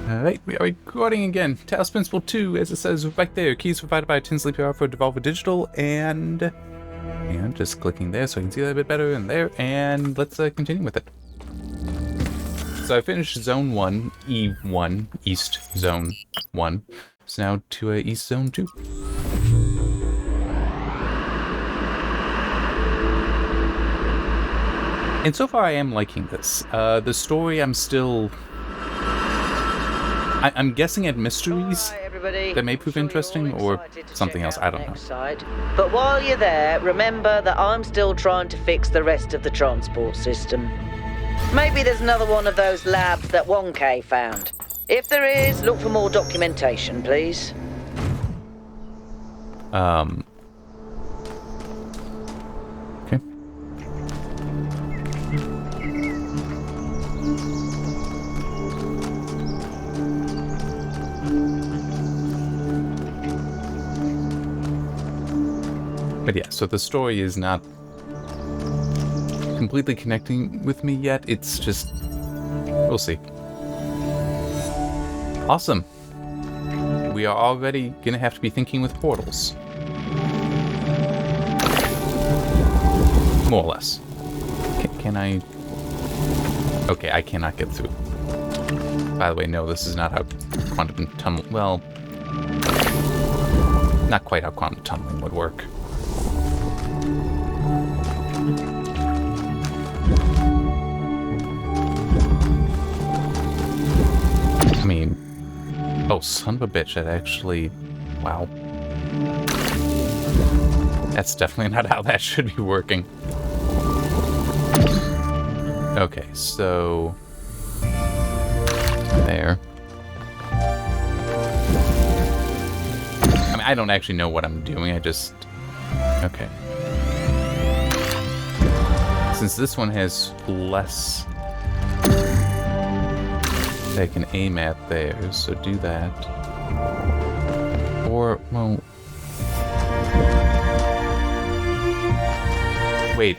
Alright, we are recording again. Talos Principle 2, as it says right there. Keys provided by Tinsley PR for Devolver Digital, and just clicking there so I can see that a bit better, and there, and let's continue with it. So I finished Zone 1, E1, East Zone 1. So now to East Zone 2. And so far I am liking this. The story I'm still... I'm guessing at mysteries that may prove interesting, or something else, I don't know. But while you're there, remember that I'm still trying to fix the rest of the transport system. Maybe there's another one of those labs that 1K found. If there is, look for more documentation, please. Okay. But yeah, so the story is not completely connecting with me yet. It's just... we'll see. Awesome. We are already gonna have to be thinking with portals. More or less. Can I... okay, I cannot get through. By the way, no, this is not how quantum tunnel... well... not quite how quantum tunneling would work. I mean... oh, son of a bitch, that actually... wow. That's definitely not how that should be working. Okay, so... there. I mean, I don't actually know what I'm doing, I just... okay. Since this one has less... I can aim at there, so do that. Or, well... wait.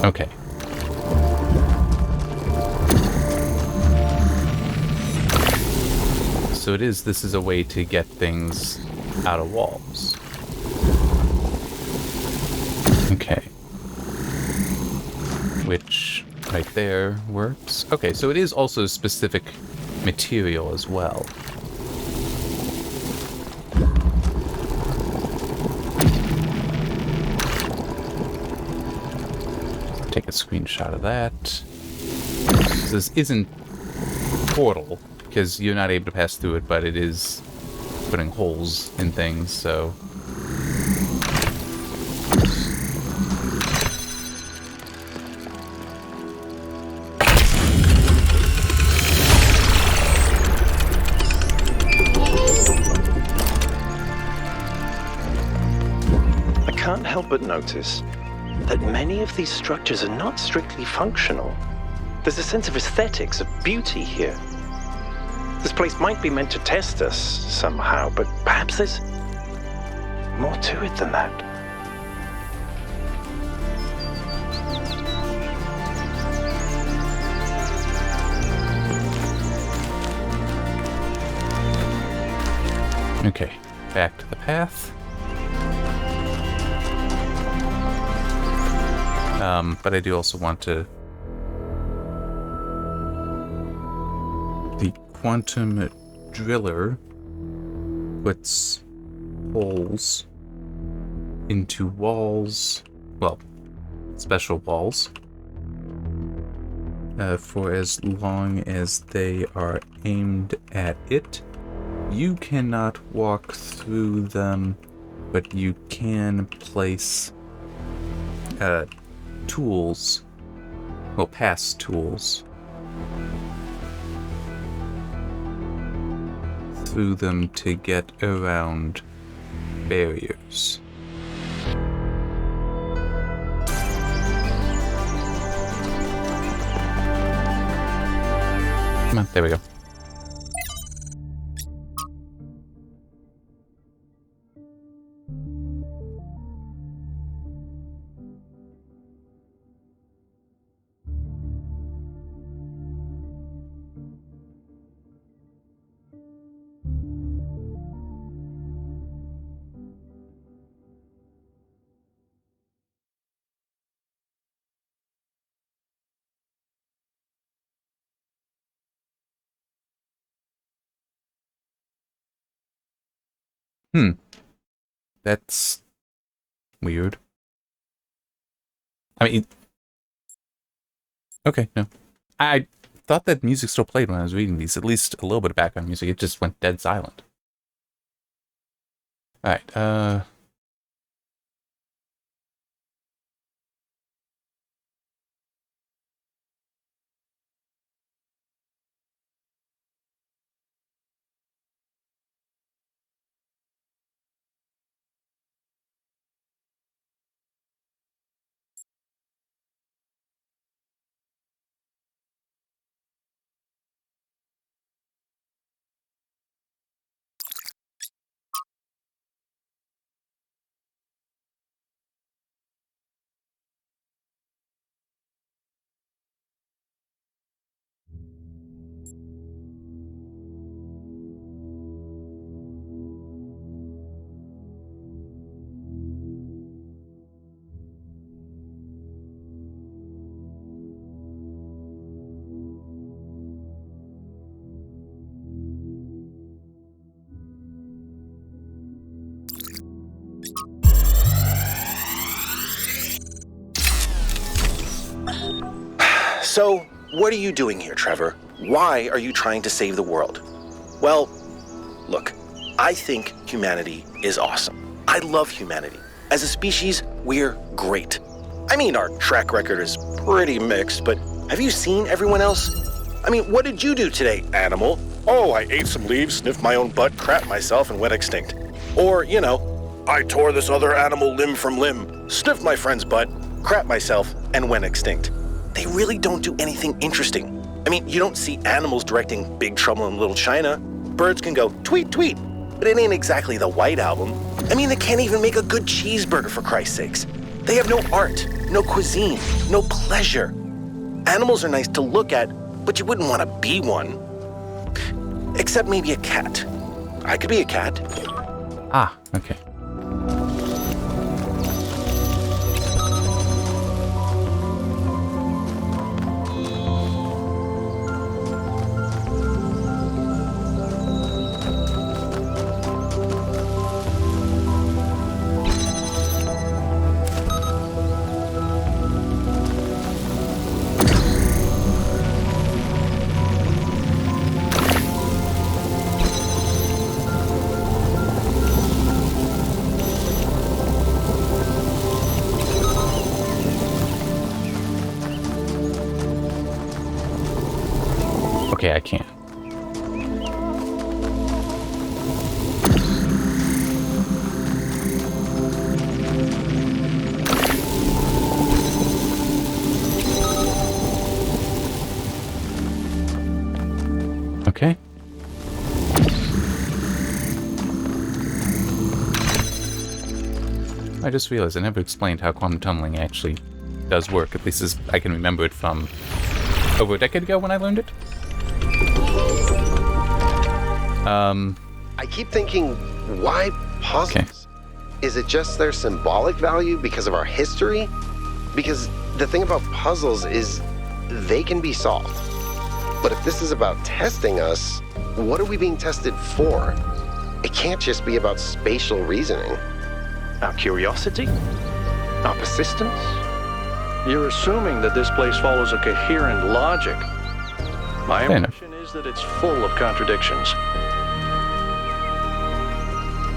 Okay. So this is a way to get things out of walls. Okay. Which, right there, works. Okay, so it is also specific material as well. Take a screenshot of that. This isn't portal, because you're not able to pass through it, but it is putting holes in things, so... I can't help but notice that many of these structures are not strictly functional. There's a sense of aesthetics, of beauty here. This place might be meant to test us somehow, but perhaps there's more to it than that. Okay, back to the path. But I do also want to... the quantum driller puts holes into walls, well, special walls, for as long as they are aimed at it. You cannot walk through them, but you can place tools, well, pass tools through them to get around barriers. Come on, there we go. That's weird. I mean, okay, no. I thought that music still played when I was reading these, at least a little bit of background music. It just went dead silent. Alright, So, what are you doing here, Trevor? Why are you trying to save the world? Well, look, I think humanity is awesome. I love humanity. As a species, we're great. I mean, our track record is pretty mixed, but have you seen everyone else? I mean, what did you do today, animal? Oh, I ate some leaves, sniffed my own butt, crapped myself, and went extinct. Or, you know, I tore this other animal limb from limb, sniffed my friend's butt, crapped myself, and went extinct. They really don't do anything interesting. I mean, you don't see animals directing Big Trouble in Little China. Birds can go tweet, tweet, but it ain't exactly the White Album. I mean, they can't even make a good cheeseburger, for Christ's sakes. They have no art, no cuisine, no pleasure. Animals are nice to look at, but you wouldn't want to be one. Except maybe a cat. I could be a cat. ah, okay. Okay, I can't. Okay. I just realized I never explained how quantum tunneling actually does work, at least as I can remember it from over a decade ago when I learned it. I keep thinking, why puzzles? Okay. Is it just their symbolic value because of our history? Because the thing about puzzles is they can be solved. But if this is about testing us, what are we being tested for? It can't just be about spatial reasoning. Our curiosity? Our persistence? You're assuming that this place follows a coherent logic. My Fair enough. impression is that it's full of contradictions.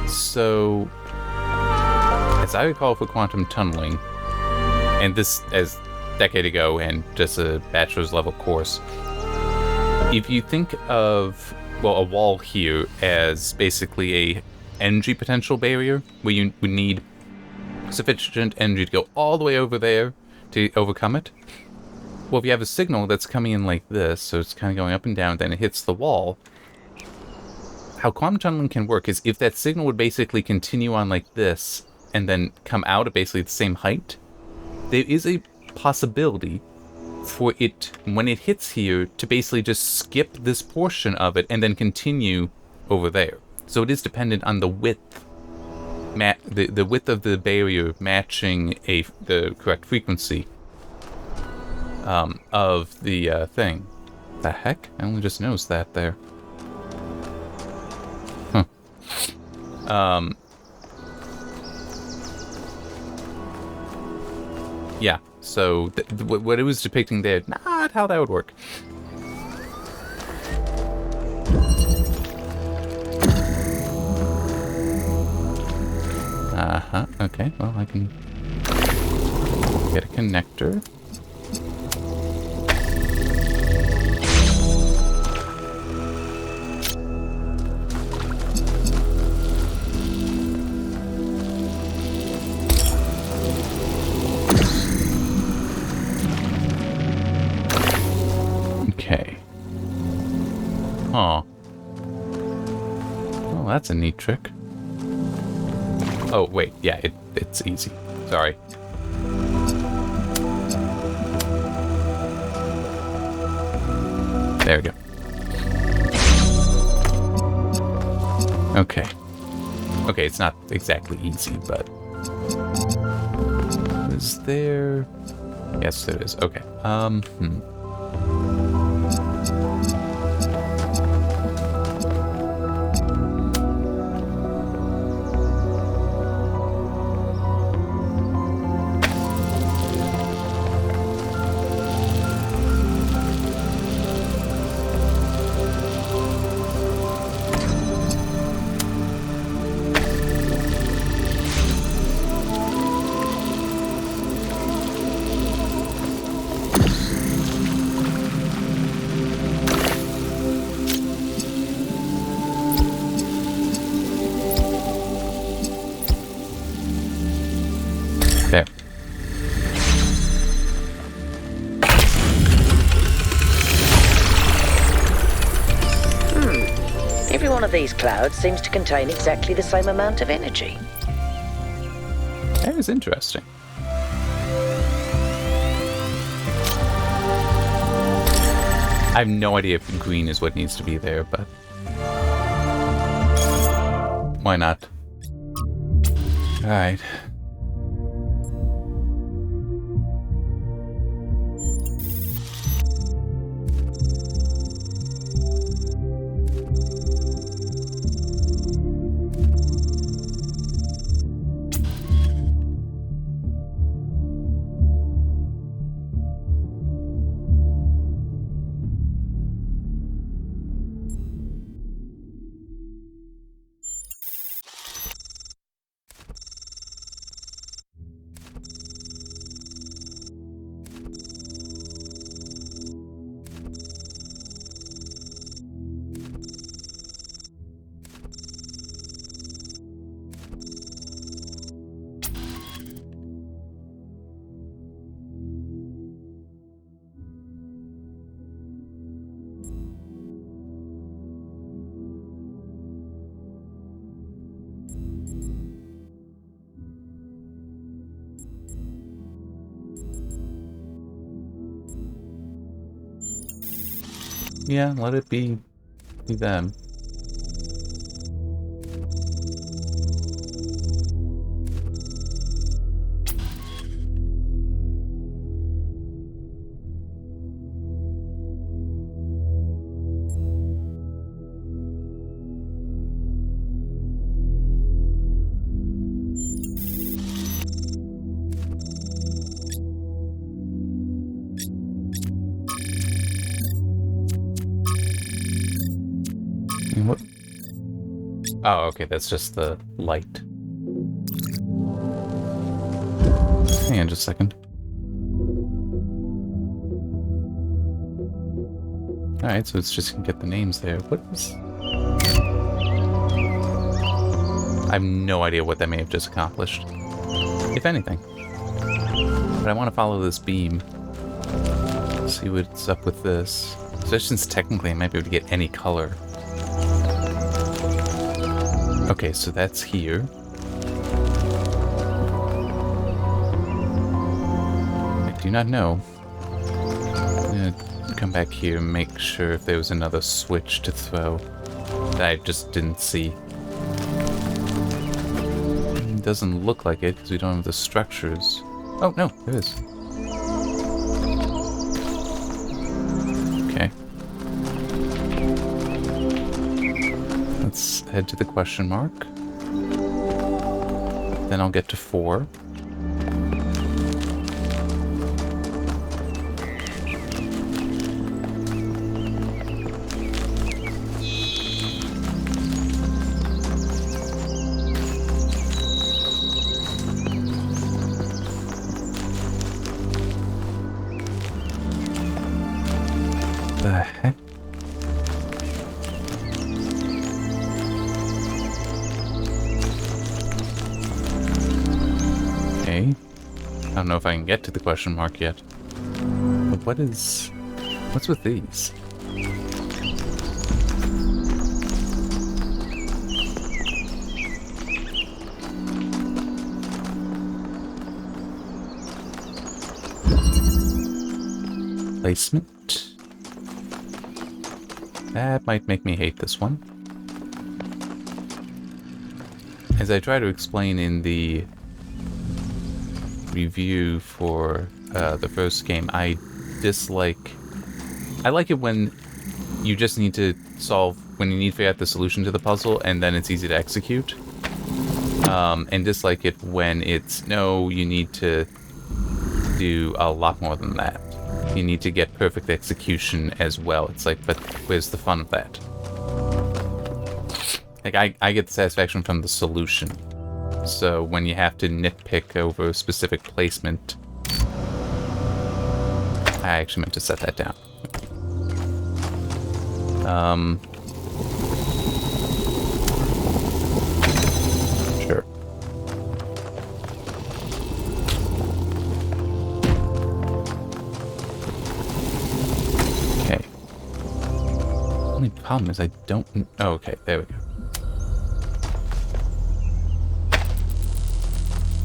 So, as I recall for quantum tunneling, and this as a decade ago and just a bachelor's level course, if you think of, well, a wall here as basically a energy potential barrier, where you would need sufficient energy to go all the way over there to overcome it. Well, if you have a signal that's coming in like this, so it's kind of going up and down, then it hits the wall. How quantum tunneling can work is if that signal would basically continue on like this, and then come out at basically the same height, there is a possibility for it, when it hits here, to basically just skip this portion of it and then continue over there. So it is dependent on the width, the width of the barrier matching the correct frequency of the thing. The heck? I only just noticed that there. Huh. Yeah, so what it was depicting there, not how that would work. Uh-huh, okay, well, I can get a connector. Okay. Huh. Well, that's a neat trick. Oh, wait, yeah, it's easy. Sorry. There we go. Okay. Okay, it's not exactly easy, but... Is there... Yes, there is. Okay. There. Every one of these clouds seems to contain exactly the same amount of energy. That is interesting. I have no idea if green is what needs to be there, but... Why not? Alright. Yeah, let it be them. What? Oh, okay, that's just the light. Hang on just a second. Alright, so it's just gonna get the names there. What is... I have no idea what that may have just accomplished. If anything. But I want to follow this beam. See what's up with this. Especially since technically I might be able to get any color. Okay, so that's here. I do not know. I'm gonna come back here and make sure if there was another switch to throw that I just didn't see. It doesn't look like it because we don't have the structures. Oh, no, there is. Okay. Let's head to the question mark. Then I'll get to 4. The heck? Okay. I don't know if I can get to the question mark yet. But what's with these? Placement. That might make me hate this one. As I try to explain in the review for the first game, I like it when you just need to when you need to figure out the solution to the puzzle and then it's easy to execute. And dislike it when you need to do a lot more than that. You need to get perfect execution as well. It's like, but where's the fun of that? Like, I get the satisfaction from the solution. So when you have to nitpick over specific placement... I actually meant to set that down. Sure. Okay. Only problem is I don't... Oh, okay, there we go.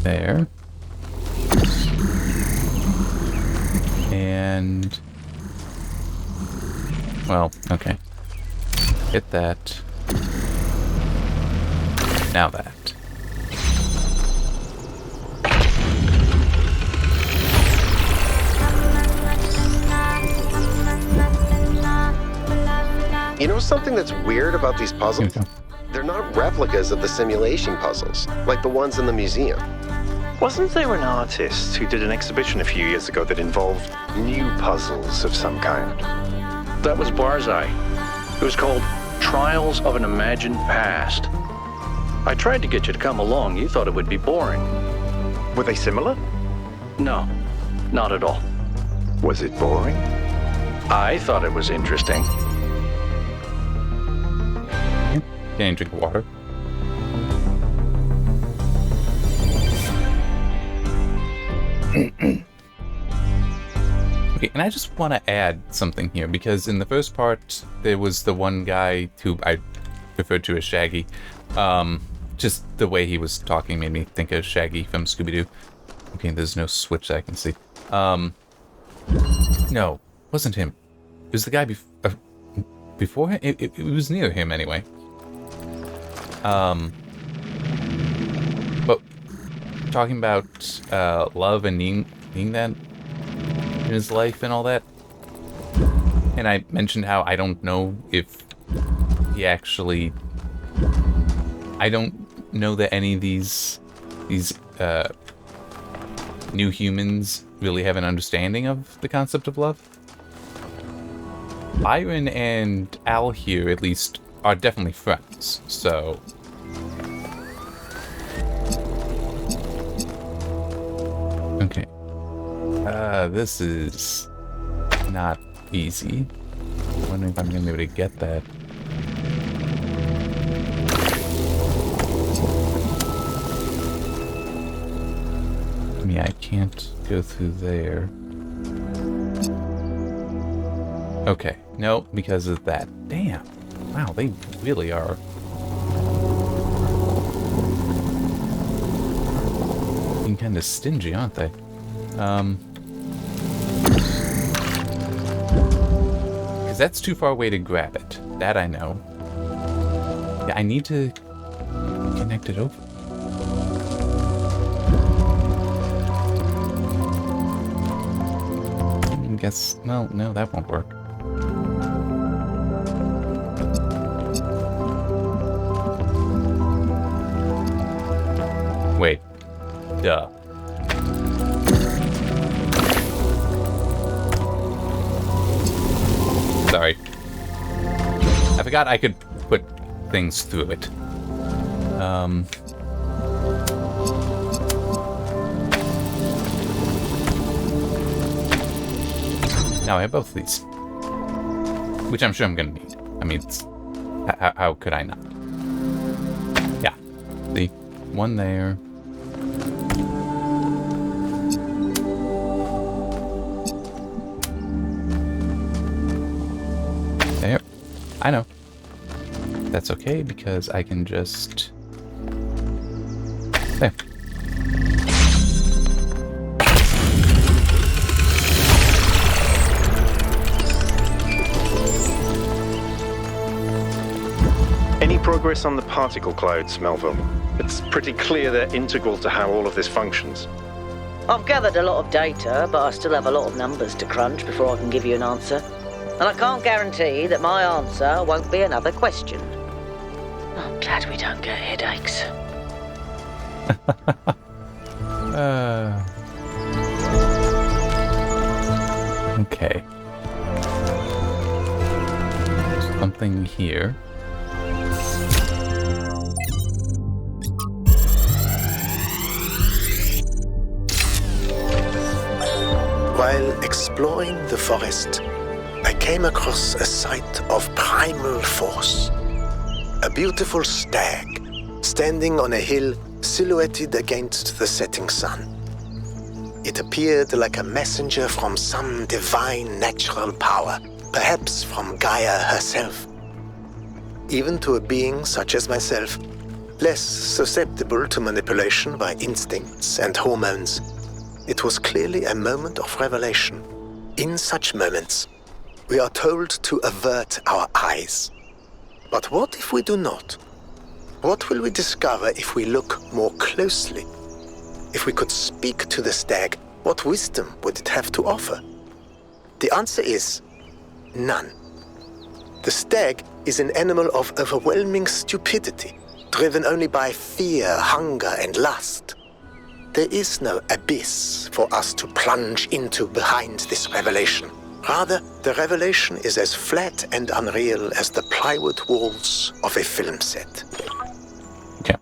There. And... Well, okay. Hit that. Now that. You know something that's weird about these puzzles? Here we go. They're not replicas of the simulation puzzles, like the ones in the museum. Wasn't there an artist who did an exhibition a few years ago that involved new puzzles of some kind? That was Barzai. It was called Trials of an Imagined Past. I tried to get you to come along. You thought it would be boring. Were they similar? No, not at all. Was it boring? I thought it was interesting. Can't drink water. Okay, and I just want to add something here, because in the first part, there was the one guy who I referred to as Shaggy. Just the way he was talking made me think of Shaggy from Scooby-Doo. Okay, there's no switch that I can see. No, wasn't him. It was the guy before him? It was near him, anyway. But talking about love and needing that in his life and all that, and I mentioned how I don't know if he actually, I don't know that any of these new humans really have an understanding of the concept of love. Byron and Al here, at least, are definitely friends, so... Okay. This is not easy. I'm wondering if I'm gonna be able to get that. Yeah, I can't go through there. Okay, no, because of that. Damn. Wow, they really are. Being kind of stingy, aren't they? Because that's too far away to grab it. That I know. Yeah, I need to connect it over. I guess, well, no, that won't work. Wait, Duh. Sorry. I forgot I could put things through it. Now I have both of these. Which I'm sure I'm gonna need. I mean, how could I not? Yeah. See? One there. There. I know. That's okay because I can just... There. Any progress on the particle clouds, Melville? It's pretty clear they're integral to how all of this functions. I've gathered a lot of data, but I still have a lot of numbers to crunch before I can give you an answer. And I can't guarantee that my answer won't be another question. I'm glad we don't get headaches. Okay. Something here. While exploring the forest, I came across a site of primal force. A beautiful stag, standing on a hill silhouetted against the setting sun. It appeared like a messenger from some divine natural power, perhaps from Gaia herself. Even to a being such as myself, less susceptible to manipulation by instincts and hormones, it was clearly a moment of revelation. In such moments, we are told to avert our eyes. But what if we do not? What will we discover if we look more closely? If we could speak to the stag, what wisdom would it have to offer? The answer is none. The stag is an animal of overwhelming stupidity, driven only by fear, hunger, and lust. There is no abyss for us to plunge into behind this revelation. Rather, the revelation is as flat and unreal as the plywood walls of a film set. Okay.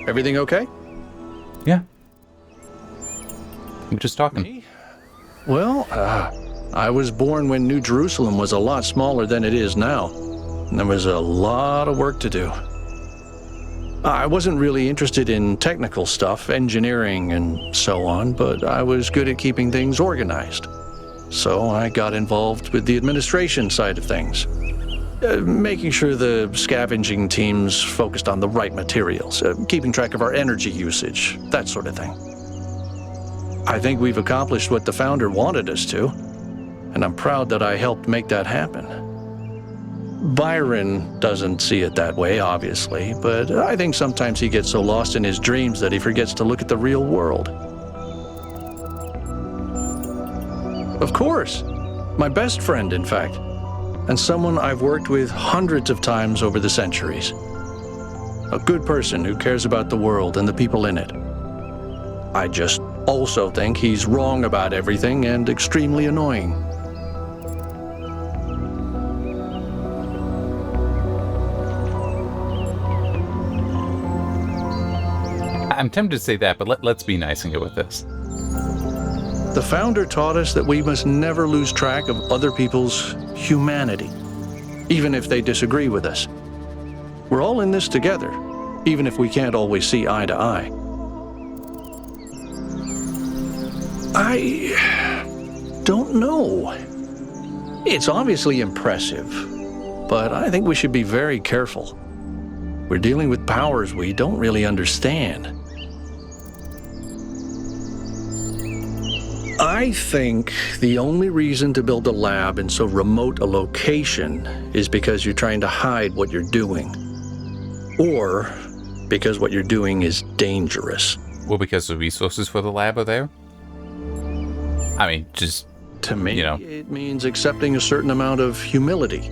Everything okay? Yeah. We're just talking. Me? Well, I was born when New Jerusalem was a lot smaller than it is now. And there was a lot of work to do. I wasn't really interested in technical stuff, engineering and so on, but I was good at keeping things organized. So I got involved with the administration side of things, making sure the scavenging teams focused on the right materials, keeping track of our energy usage, that sort of thing. I think we've accomplished what the founder wanted us to, and I'm proud that I helped make that happen. Byron doesn't see it that way, obviously, but I think sometimes he gets so lost in his dreams that he forgets to look at the real world. Of course. My best friend, in fact. And someone I've worked with hundreds of times over the centuries. A good person who cares about the world and the people in it. I just also think he's wrong about everything and extremely annoying. I'm tempted to say that, but let's be nice and go with this. The founder taught us that we must never lose track of other people's humanity, even if they disagree with us. We're all in this together, even if we can't always see eye to eye. I don't know. It's obviously impressive, but I think we should be very careful. We're dealing with powers we don't really understand. I think the only reason to build a lab in so remote a location is because you're trying to hide what you're doing. Or because what you're doing is dangerous. Well, because the resources for the lab are there? I mean, just... To me, you know. it means accepting a certain amount of humility.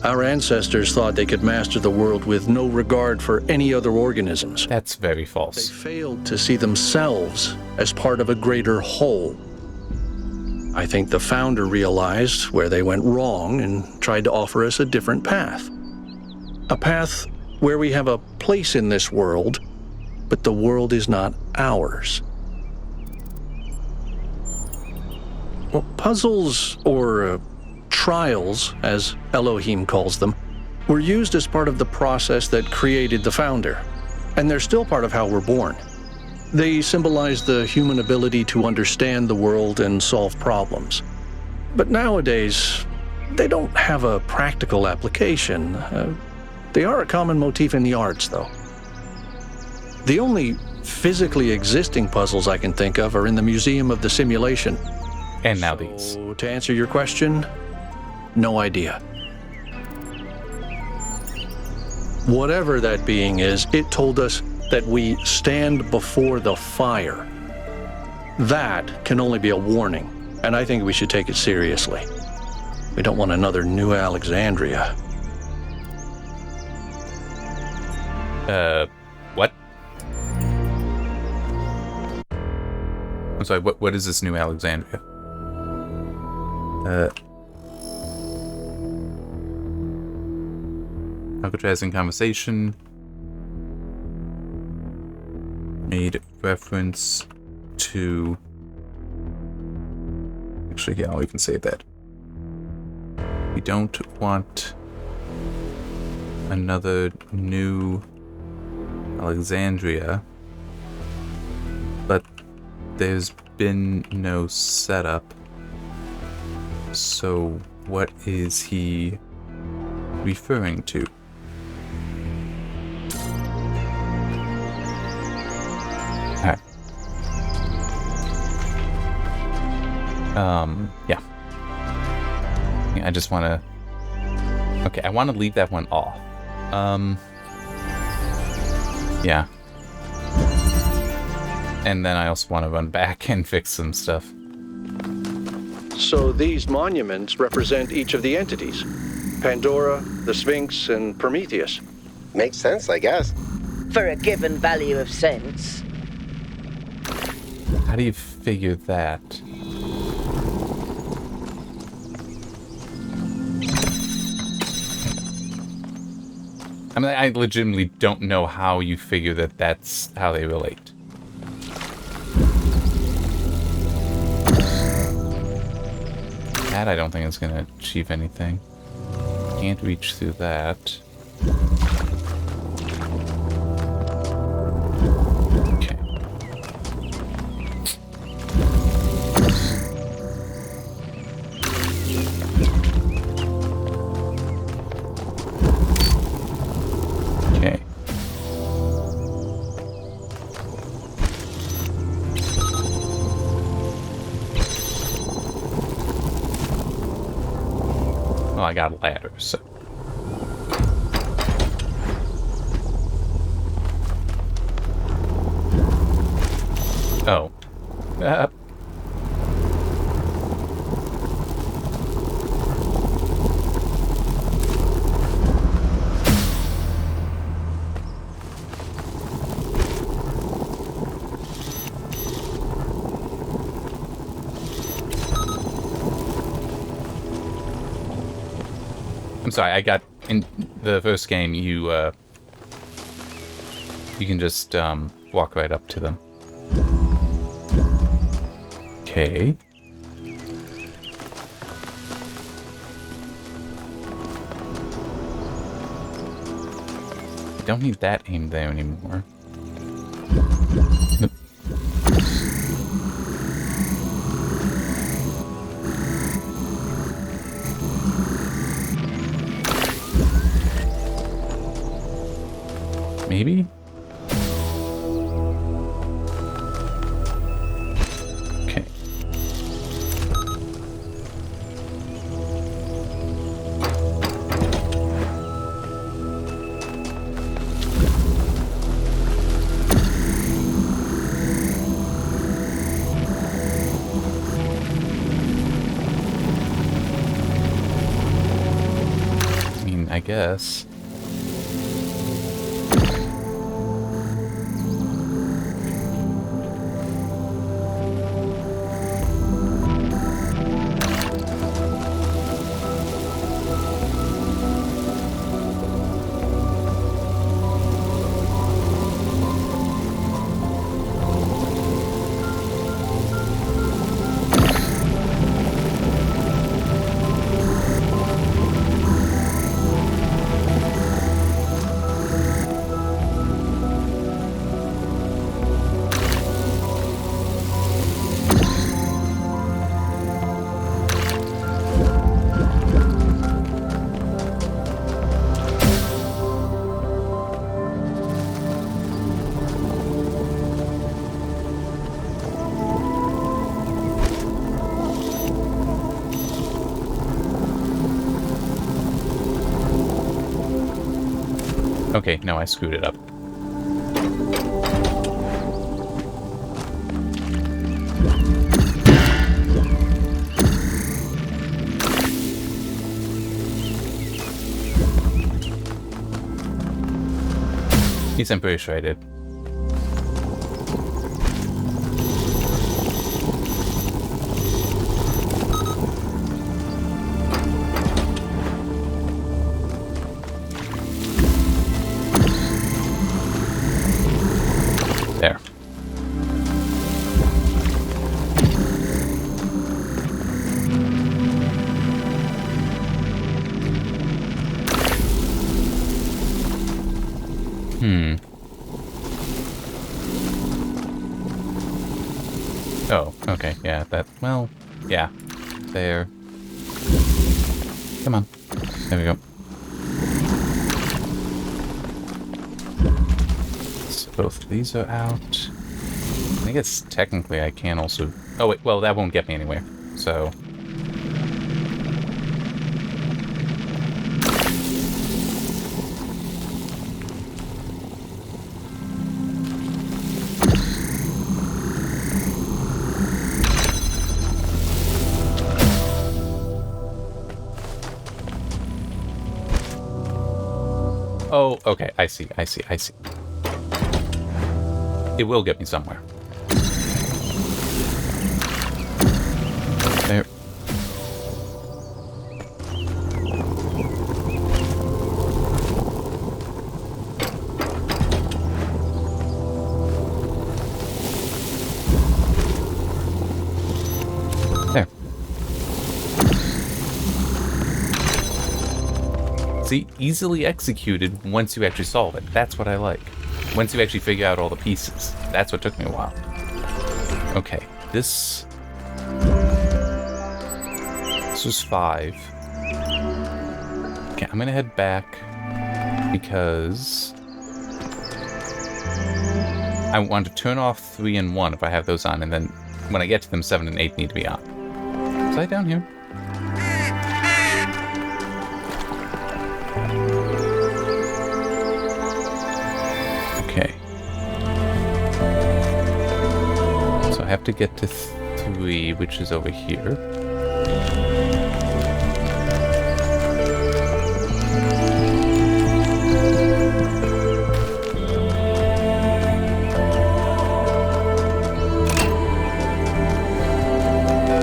Our ancestors thought they could master the world with no regard for any other organisms. That's very They false. failed to see themselves as part of a greater whole. I think the founder realized where they went wrong and tried to offer us a different path. A path where we have a place in this world, but the world is not ours. Well, puzzles, or trials, as Elohim calls them, were used as part of the process that created the founder, and they're still part of how we're born. They symbolize the human ability to understand the world and solve problems. But nowadays, they don't have a practical application. They are a common motif in the arts, though. The only physically existing puzzles I can think of are in the Museum of the Simulation. And now these. So, to answer your question, no idea. Whatever that being is, it told us that we stand before the fire. That can only be a warning, and I think we should take it seriously. We don't want another New Alexandria. What? I'm sorry, what is this New Alexandria? Alcatraz in conversation made reference to... Actually, yeah, we can save that. We don't want another New Alexandria, but there's been no setup. So what is he referring to? Alright. Yeah. I just want to... Okay, I want to leave that one off. Yeah. And then I also want to run back and fix some stuff. So these monuments represent each of the entities. Pandora, the Sphinx, and Prometheus. Makes sense, I guess. For a given value of sense. How do you figure that? I mean, I legitimately don't know how you figure that that's how they relate. That I don't think is going to achieve anything. Can't reach through that. Okay. Okay. Well, I got a ladder, so... Oh. I'm sorry, I got in the first game you can just walk right up to them. Okay. I don't need that aimed there anymore. Nope. Maybe? Okay. I mean, guess. Okay, no, I screwed it up. At least I'm pretty sure I did. There. Oh, okay, yeah, that, well, yeah. There. Come on. There we go. So both of these are out. I guess technically I can also... Oh, wait, well, that won't get me anywhere, so... Oh, okay, I see. It will get me somewhere. There. There. See, easily executed once you actually solve it. That's what I like. Once you actually figure out all the pieces. That's what took me a while. Okay, this was 5. Okay, I'm gonna head back because I want to turn off 3 and 1 if I have those on, and then when I get to them, 7 and 8 need to be on. Was I down here? Okay. So I have to get to 3, which is over here.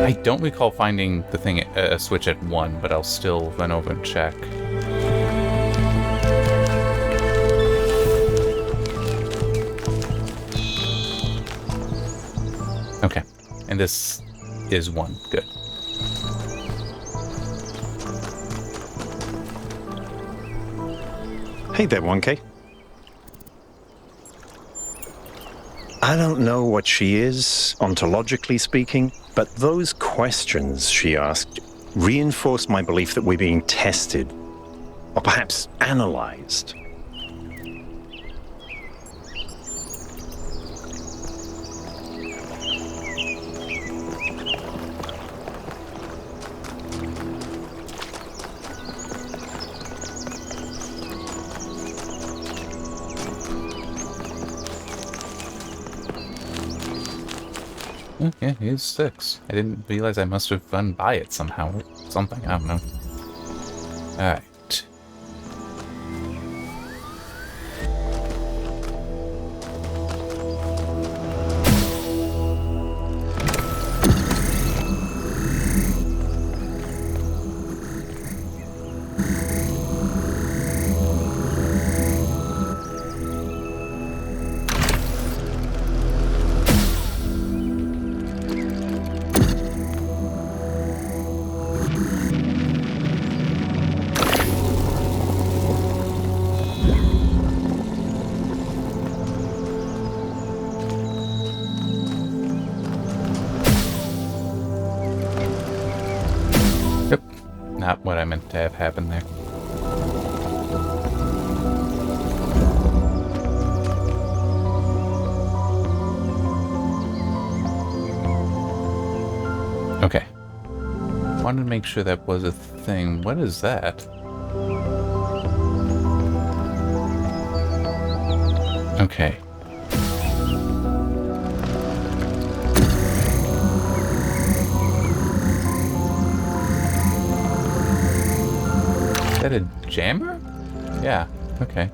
I don't recall finding the thing, a switch at 1, but I'll still run over and check. Okay, and this is 1. Good. Hey there, 1K. I don't know what she is, ontologically speaking, but those questions she asked reinforce my belief that we're being tested, or perhaps analyzed. Yeah, here's 6. I didn't realize I must have run by it somehow. Something, I don't know. Alright. not what I meant to have happen there. Okay. Wanted to make sure that was a thing. What is that? Okay. Is that a jammer? Yeah, okay.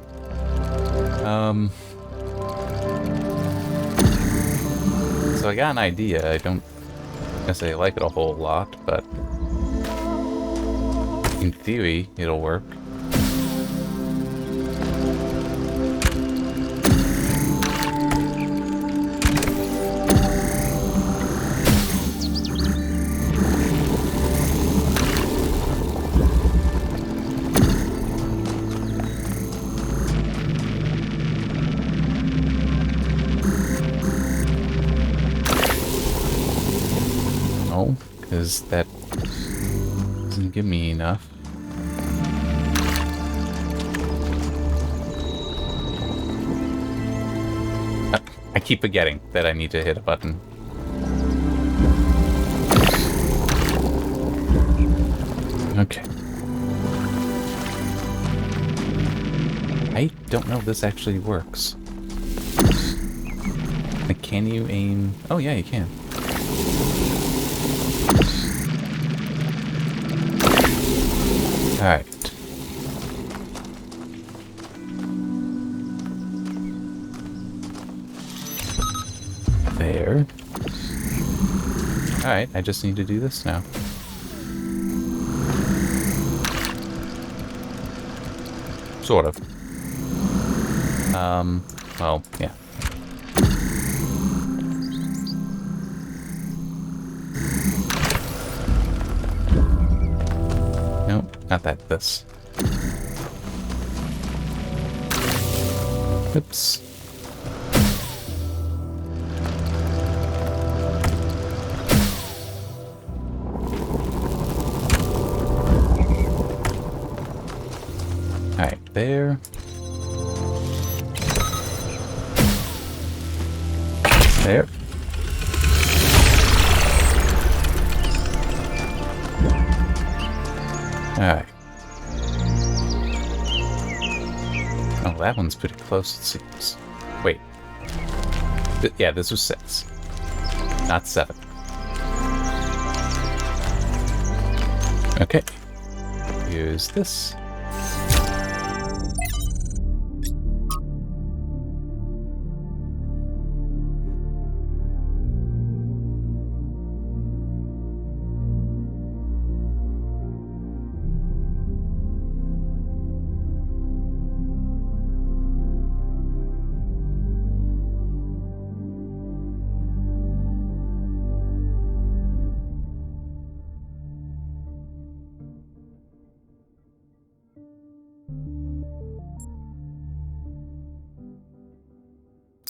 So I got an idea. I don't necessarily like it a whole lot, but in theory, it'll work. No, because that doesn't give me enough. I keep forgetting that I need to hit a button. Okay. I don't know if this actually works. Like, can you aim? Oh yeah, you can. Alright. There. Alright, I just need to do this now. Sort of. Well, yeah. No, not that. This. Oops. Alright, there. There. Alright. Oh, that one's pretty close, it seems. Wait. Yeah, this was 6. Not 7. Okay. Here's this.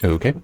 Okay.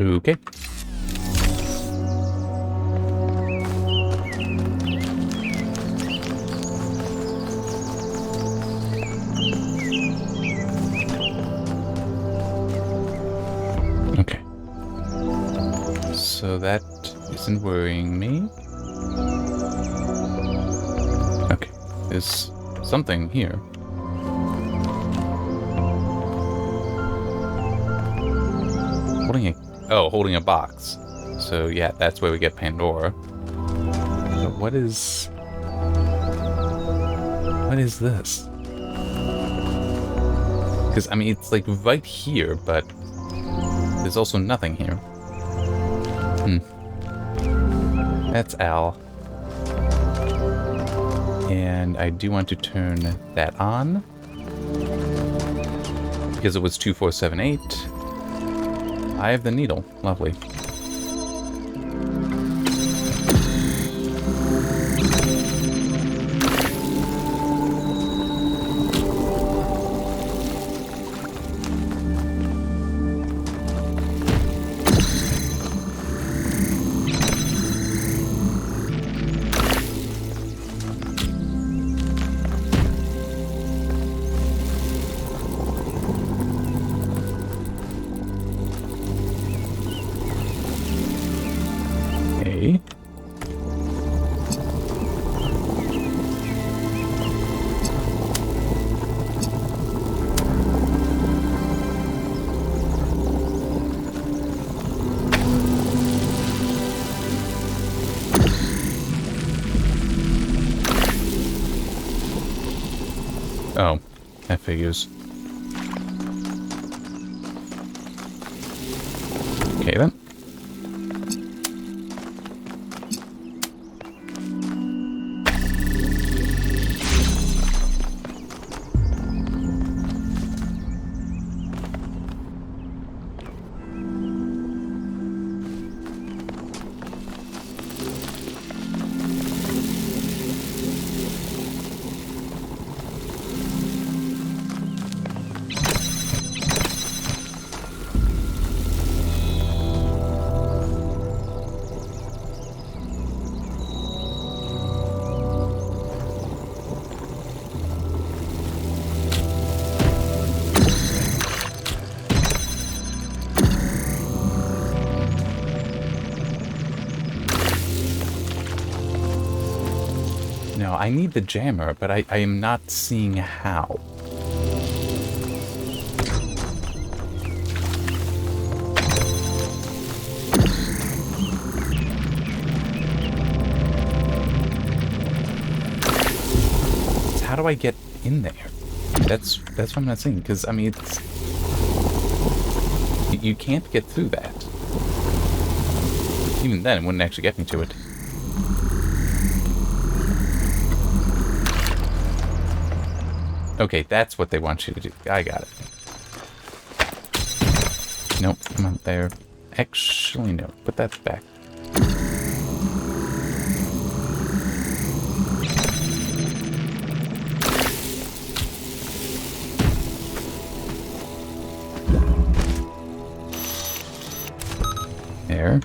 Okay. Okay. So that isn't worrying me. Okay. There's something here. Holding a box. So yeah, that's where we get Pandora. But what is this? Because, I mean, it's like right here, but there's also nothing here. That's Al. And I do want to turn that on. Because it was 2478. I have the needle. Lovely. Oh, that figures. Okay then. No, I need the jammer, but I am not seeing how. So how do I get in there? That's what I'm not seeing, because, I mean, it's... You can't get through that. Even then, it wouldn't actually get me to it. Okay, that's what they want you to do. I got it. Nope, I'm not there. Actually, no. Put that back. There.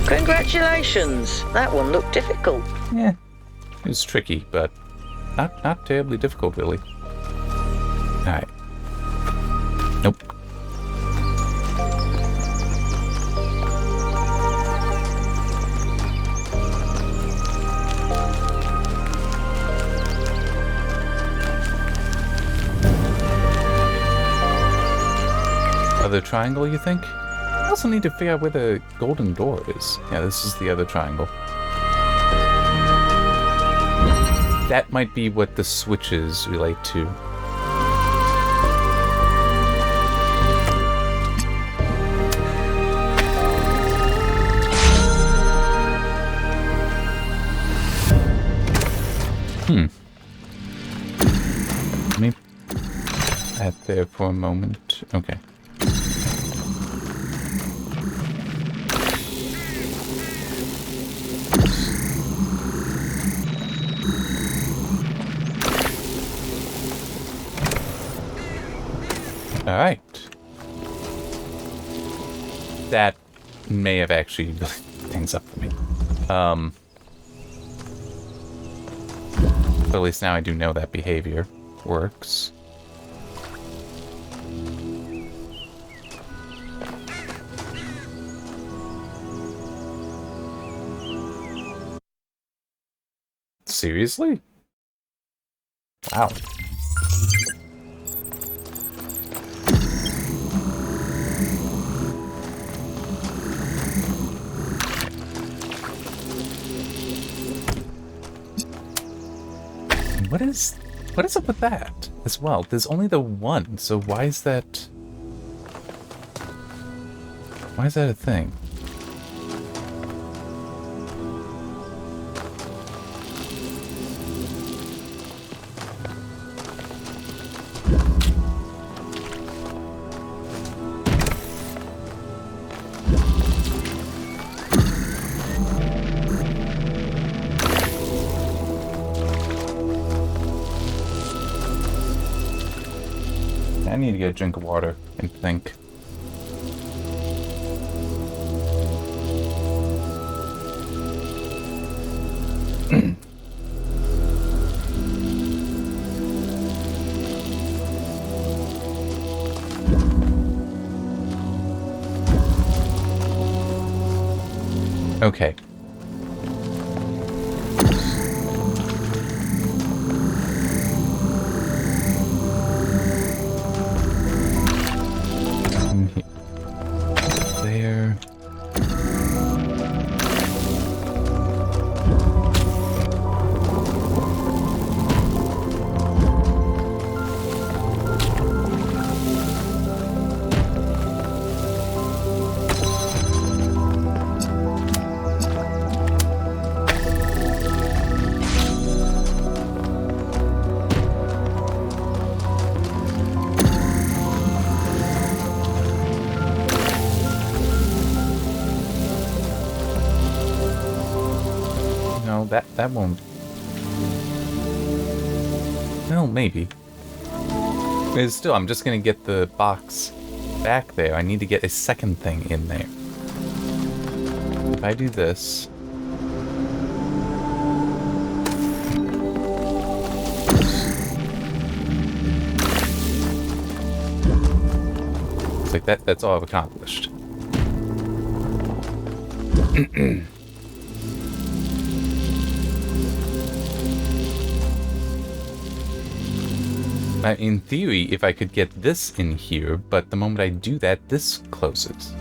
Congratulations! That one looked difficult. Yeah, it was tricky, but not terribly difficult, really. Alright. Nope. Other triangle, you think? I also need to figure out where the golden door is. Yeah, this is the other triangle. That might be what the switches relate to. Let me that there for a moment. Okay. All right. That may have actually things up for me. But at least now I do know that behavior works. Seriously? Wow. What is up with that as well? There's only the one, so why is that a thing? I need to get a drink of water and think. Okay. There. That won't. Well, maybe. But still, I'm just gonna get the box back there. I need to get a second thing in there. If I do this. It's like that's all I've accomplished. In theory, if I could get this in here, but the moment I do that, this closes.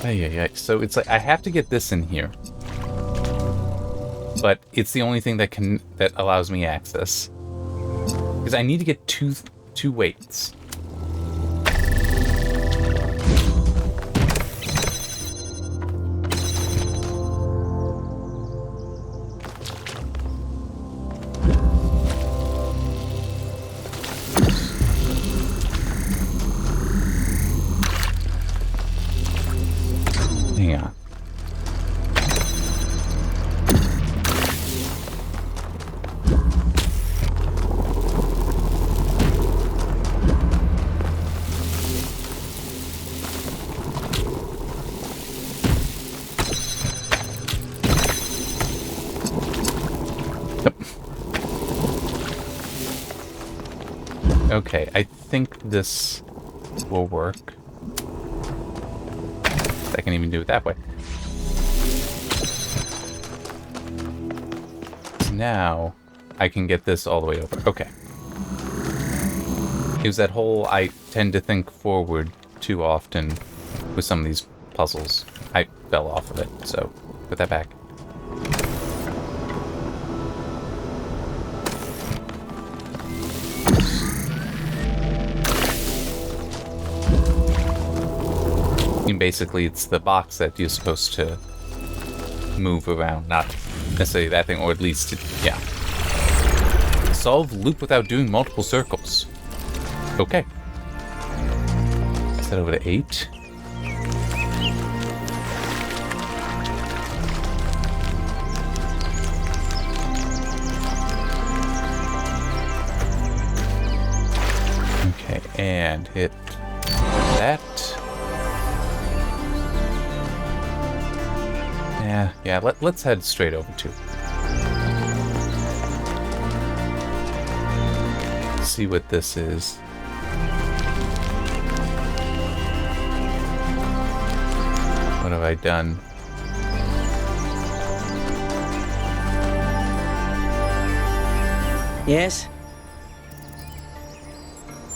Yeah. So it's like I have to get this in here, but it's the only thing that allows me access because I need to get two weights. Yeah. Okay, I think this will work. I can even do it that way. Now, I can get this all the way over. Okay. It was that whole, I tend to think forward too often with some of these puzzles. I fell off of it, so put that back. And basically, it's the box that you're supposed to move around, not necessarily that thing, or at least, yeah. Solve loop without doing multiple circles. Okay. Set over to 8. Okay, and hit that. Yeah, let's head straight over to. See what this is. What have I done? Yes?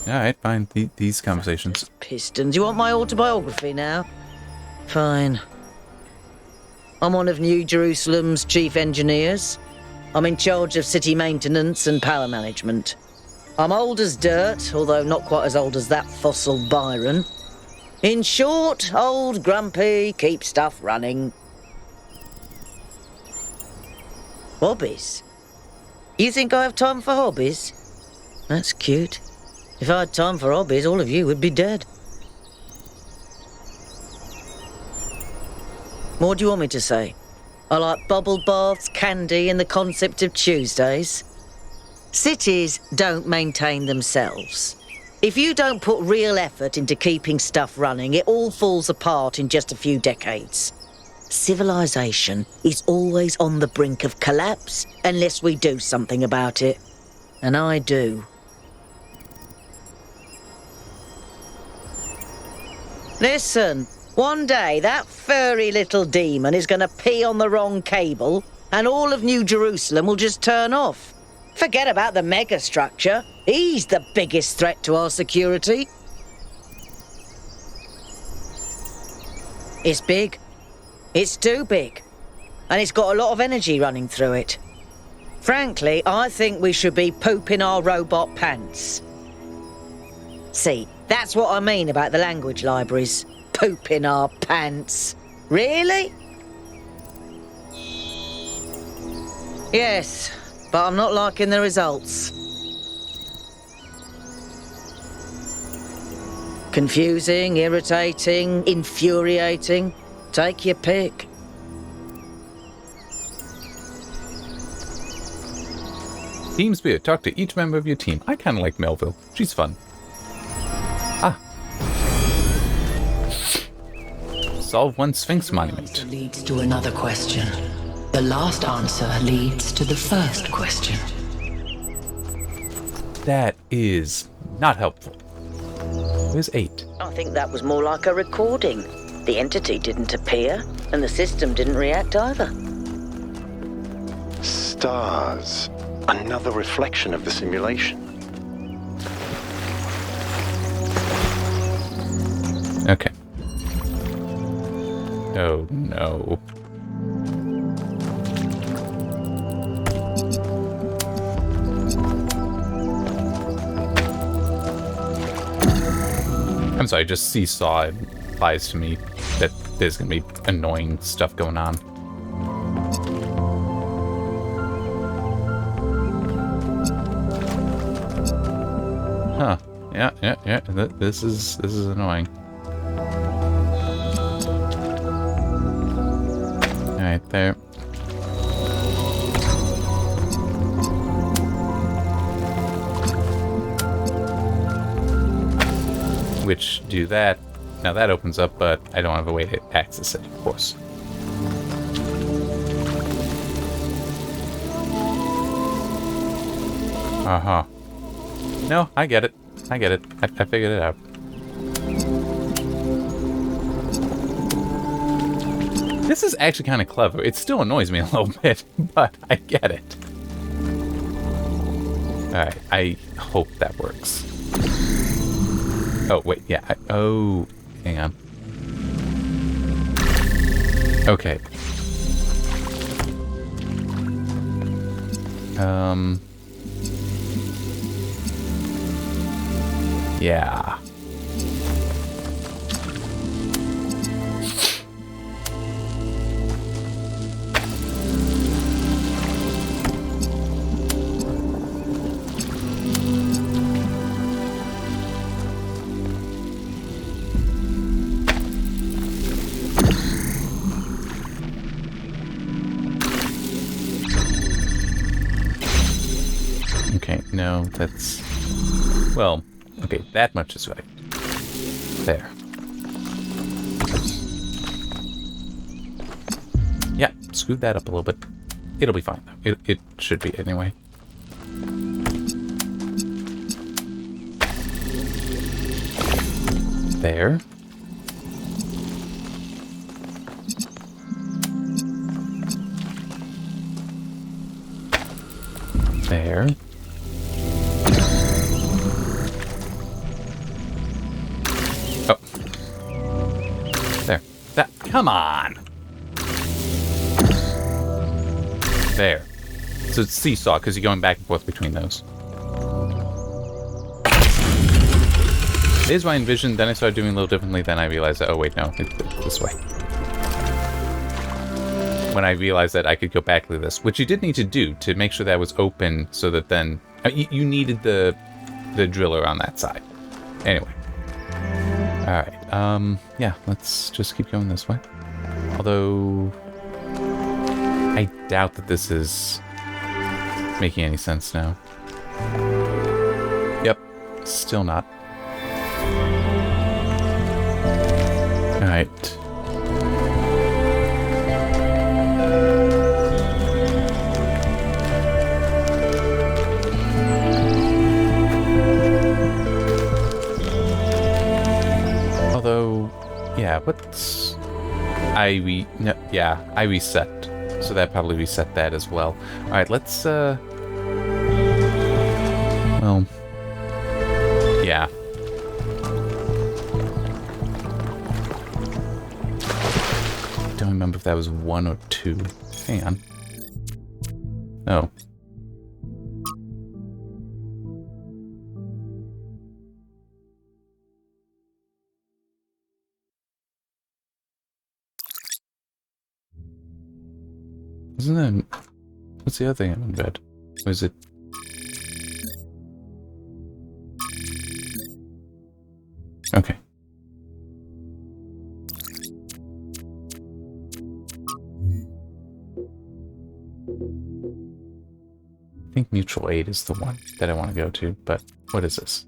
Alright, fine. These conversations. Pistons. You want my autobiography now? Fine. I'm one of New Jerusalem's chief engineers. I'm in charge of city maintenance and power management. I'm old as dirt, although not quite as old as that fossil Byron. In short, old, grumpy, keep stuff running. Hobbies? You think I have time for hobbies? That's cute. If I had time for hobbies, all of you would be dead. What do you want me to say? I like bubble baths, candy, and the concept of Tuesdays. Cities don't maintain themselves. If you don't put real effort into keeping stuff running, it all falls apart in just a few decades. Civilization is always on the brink of collapse unless we do something about it. And I do. Listen. One day, that furry little demon is going to pee on the wrong cable, and all of New Jerusalem will just turn off. Forget about the megastructure. He's the biggest threat to our security. It's big. It's too big. And it's got a lot of energy running through it. Frankly, I think we should be pooping our robot pants. See, that's what I mean about the language libraries. Poop in our pants. Really? Yes, but I'm not liking the results. Confusing, irritating, infuriating. Take your pick. Team Spirit. Talk to each member of your team. I kind of like Melville. She's fun. Solve one Sphinx monument. Leads to another question. The last answer leads to the first question. That is not helpful. Where's 8? I think that was more like a recording. The entity didn't appear, and the system didn't react either. Stars. Another reflection of the simulation. Okay. Oh no. I'm sorry, just seesaw implies to me that there's gonna be annoying stuff going on. Huh. Yeah. This is annoying. do that. Now that opens up, but I don't have a way to access it, of course. Uh-huh. No, I get it. I get it. I figured it out. This is actually kind of clever. It still annoys me a little bit, but I get it. Alright, I hope that works. Oh, wait, yeah. Oh, hang on. Okay. Yeah. Okay, no, that's... Well, okay, that much is right. There. Yeah, screw that up a little bit. It'll be fine, though. It should be, anyway. There. There. Oh. There. That. Come on. There. So it's seesaw because you're going back and forth between those. Here's what I envisioned. Then I started doing a little differently. Then I realized that, oh wait, no, it's this way. When I realized that I could go back to this, which you did need to do to make sure that was open, so that then you needed the driller on that side. Anyway, all right. Yeah, let's just keep going this way. Although I doubt that this is making any sense now. Yep, still not. All right. Although, yeah, what's... I reset. So that probably reset that as well. Alright, let's, well... Yeah. Don't remember if that was 1 or 2. Hang on. Oh. Isn't that... What's the other thing I haven't read? Or is it... Okay. I think mutual aid is the one that I want to go to, but what is this?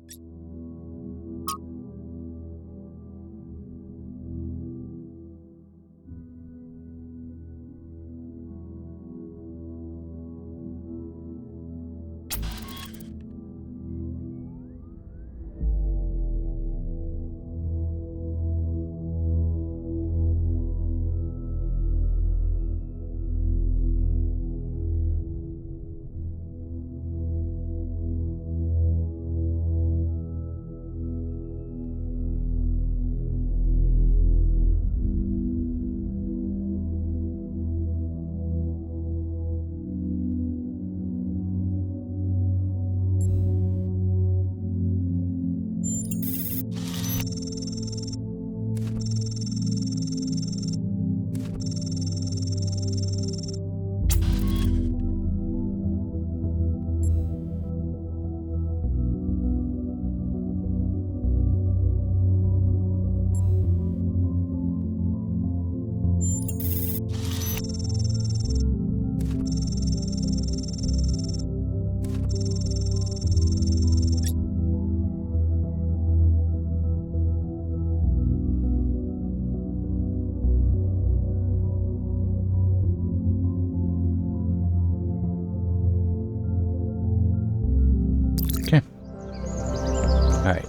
Alright,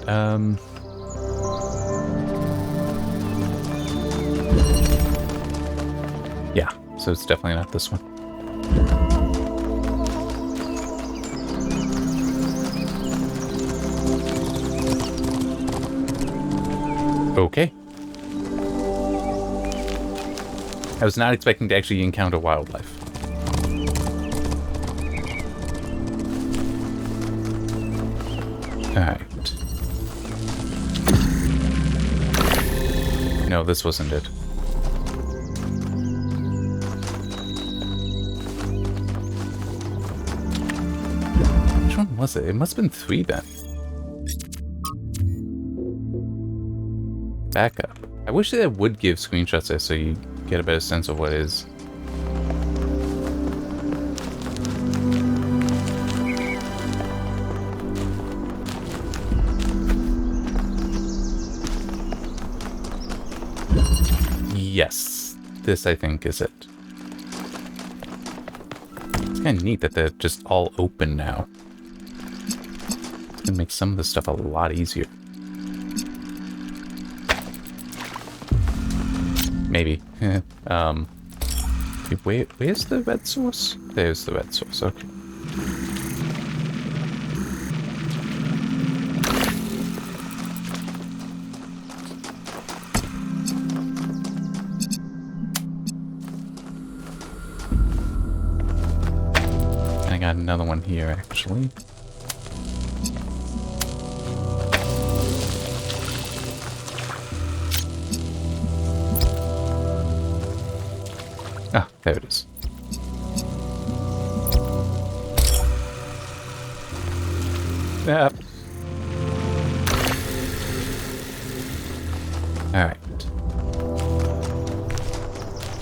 yeah, so it's definitely not this one. Okay. I was not expecting to actually encounter wildlife. Alright. No, this wasn't it. Which one was it? It must have been 3 then. Backup. I wish they would give screenshots there so you get a better sense of what it is. Yes, this I think is it. It's kind of neat that they're just all open now. It's gonna make some of this stuff a lot easier. Maybe. Where's the red source? There's the red source, okay. And I got another one here, actually. Ah, there it is. Yep. Alright.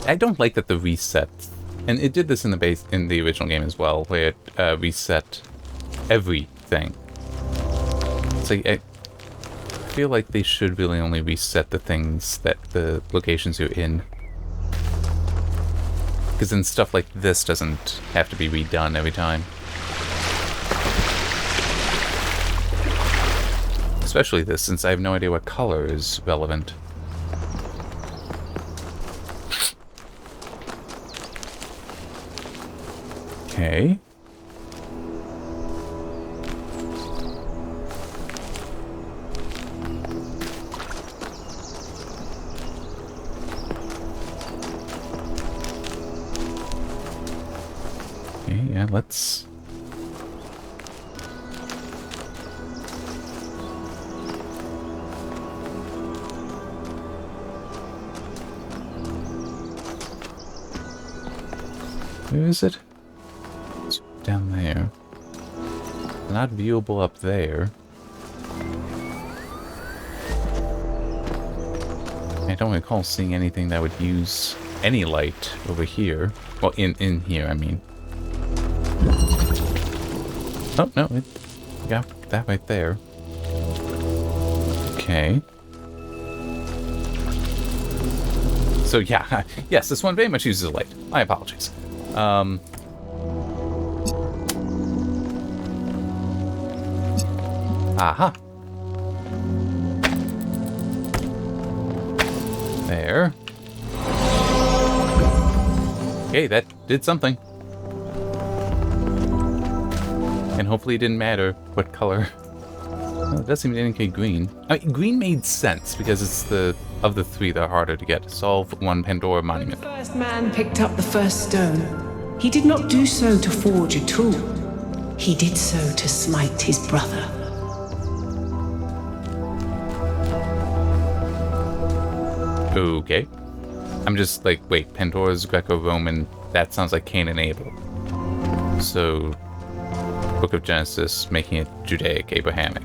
I don't like that the reset, and it did this in the original game as well, where it reset everything. It's like, I feel like they should really only reset the things that the locations you're in. Because then stuff like this doesn't have to be redone every time. Especially this, since I have no idea what color is relevant. Okay. Yeah, let's... Where is it? It's down there. Not viewable up there. I don't recall seeing anything that would use any light over here. Well, in here, I mean. Oh, no, it got that right there. Okay. So, yeah, yes, this one very much uses a light. My apologies. Aha. There. Okay, that did something. And hopefully it didn't matter what color. Well, it does seem to indicate green. I mean, green made sense because it's of the 3 that are harder to get. Solve 1 Pandora monument. The first man picked up the first stone. He did not do so to forge a tool. He did so to smite his brother. Okay. I'm just like, wait, Pandora's Greco-Roman, that sounds like Cain and Abel. So, Book of Genesis making it Judaic, Abrahamic.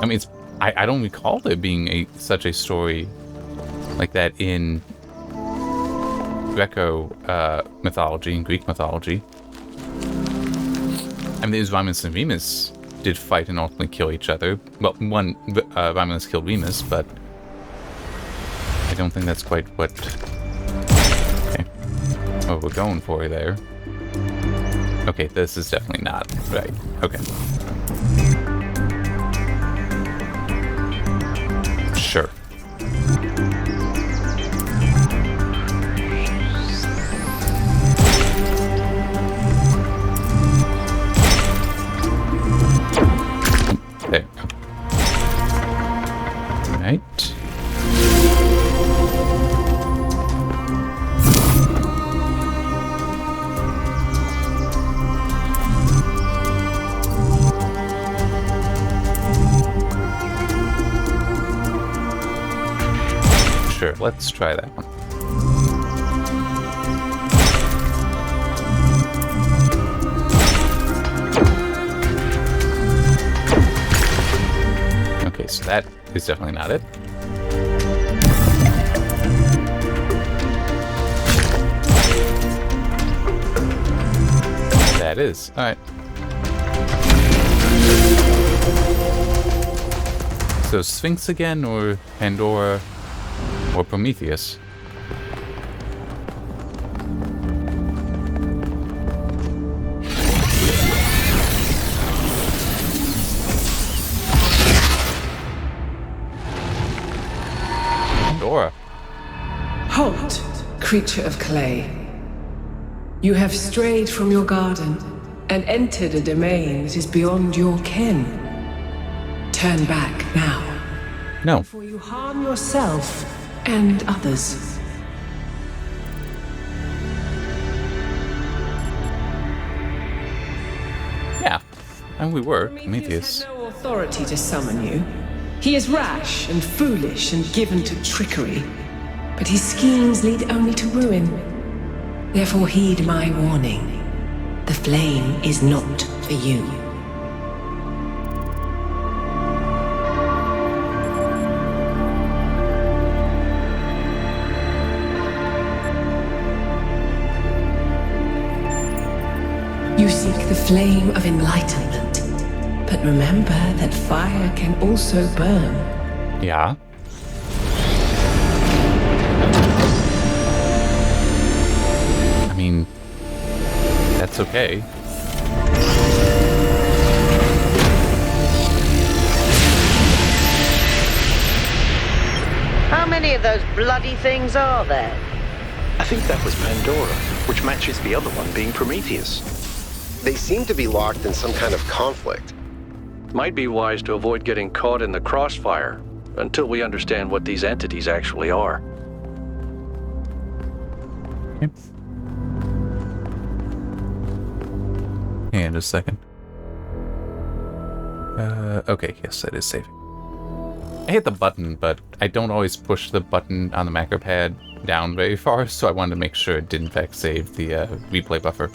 I mean, I don't recall there being such a story like that in Greco mythology, in Greek mythology. I mean, there's Romulus and Remus did fight and ultimately kill each other. Well, Romulus killed Remus, but I don't think that's quite what we're going for there. Okay, this is definitely not right. Okay. Sure. There. Right. Sure, let's try that one. Okay, so that is definitely not it. That is. Alright. So Sphinx again, or Pandora, or Prometheus? Pandora. Halt, creature of clay. You have strayed from your garden and entered a domain that is beyond your ken. Turn back now. No. Before you harm yourself and others. Yeah. And we were. Prometheus Prometheus. had no authority to summon you. He is rash and foolish and given to trickery. But his schemes lead only to ruin. Therefore heed my warning. The flame is not for you. You seek the flame of enlightenment. But remember that fire can also burn. Yeah. I mean, that's okay. How many of those bloody things are there? I think that was Pandora, which matches the other one being Prometheus. They seem to be locked in some kind of conflict. Might be wise to avoid getting caught in the crossfire until we understand what these entities actually are. Okay. And a second. Okay, yes, that is saving. I hit the button, but I don't always push the button on the macro pad down very far, so I wanted to make sure it did in fact save the replay buffer.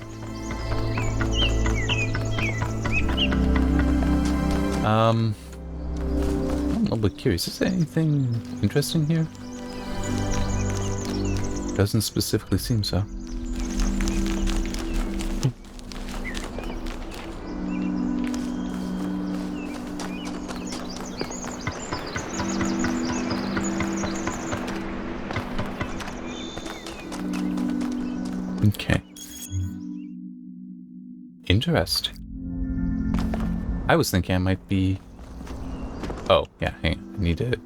I'm a little bit curious. Is there anything interesting here? Doesn't specifically seem so. Okay. Interesting. I was thinking I might be... Oh, yeah, hang on. I need to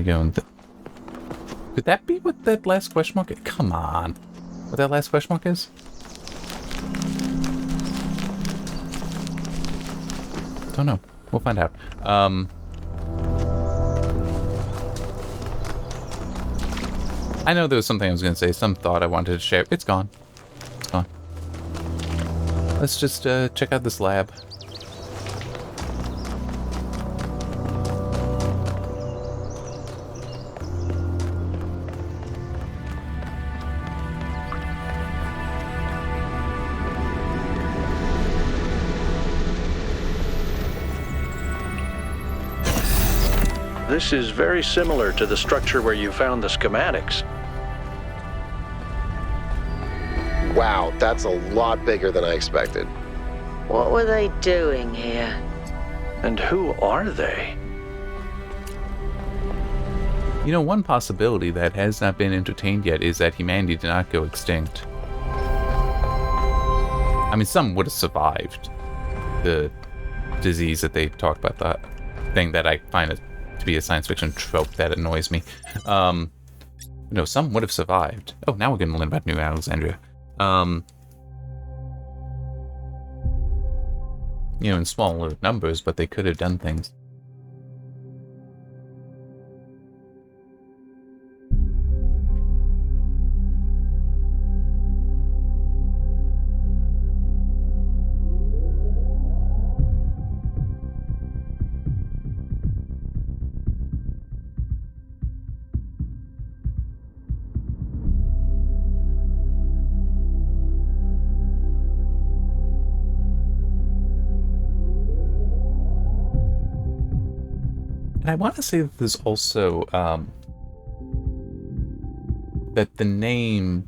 go and... Could that be what that last question mark is? Come on. What that last question mark is? Don't know. We'll find out. I know there was something I was going to say. Some thought I wanted to share. It's gone. It's gone. Let's just check out this lab. This is very similar to the structure where you found the schematics. Wow, that's a lot bigger than I expected. What were they doing here? And who are they? You know, one possibility that has not been entertained yet is that humanity did not go extinct. I mean, some would have survived the disease that they talked about, the thing that I find it to be a science fiction trope that annoys me. No, some would have survived. Oh, now we're going to learn about New Alexandria. You know, in smaller numbers, but they could have done things. And I want to say that there's also, that the name,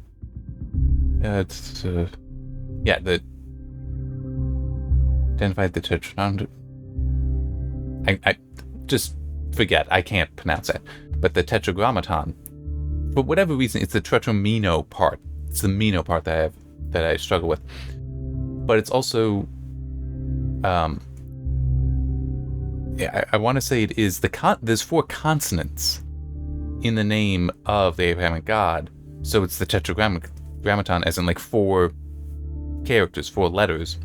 the identified the Tetragrammaton. I just forget, I can't pronounce it. But the Tetragrammaton, for whatever reason, it's the Tetramino part. It's the Mino part that I struggle with. But it's also, I want to say it is there's 4 consonants in the name of the Abrahamic God, so it's the Tetragrammaton, as in like 4 characters, 4 letters.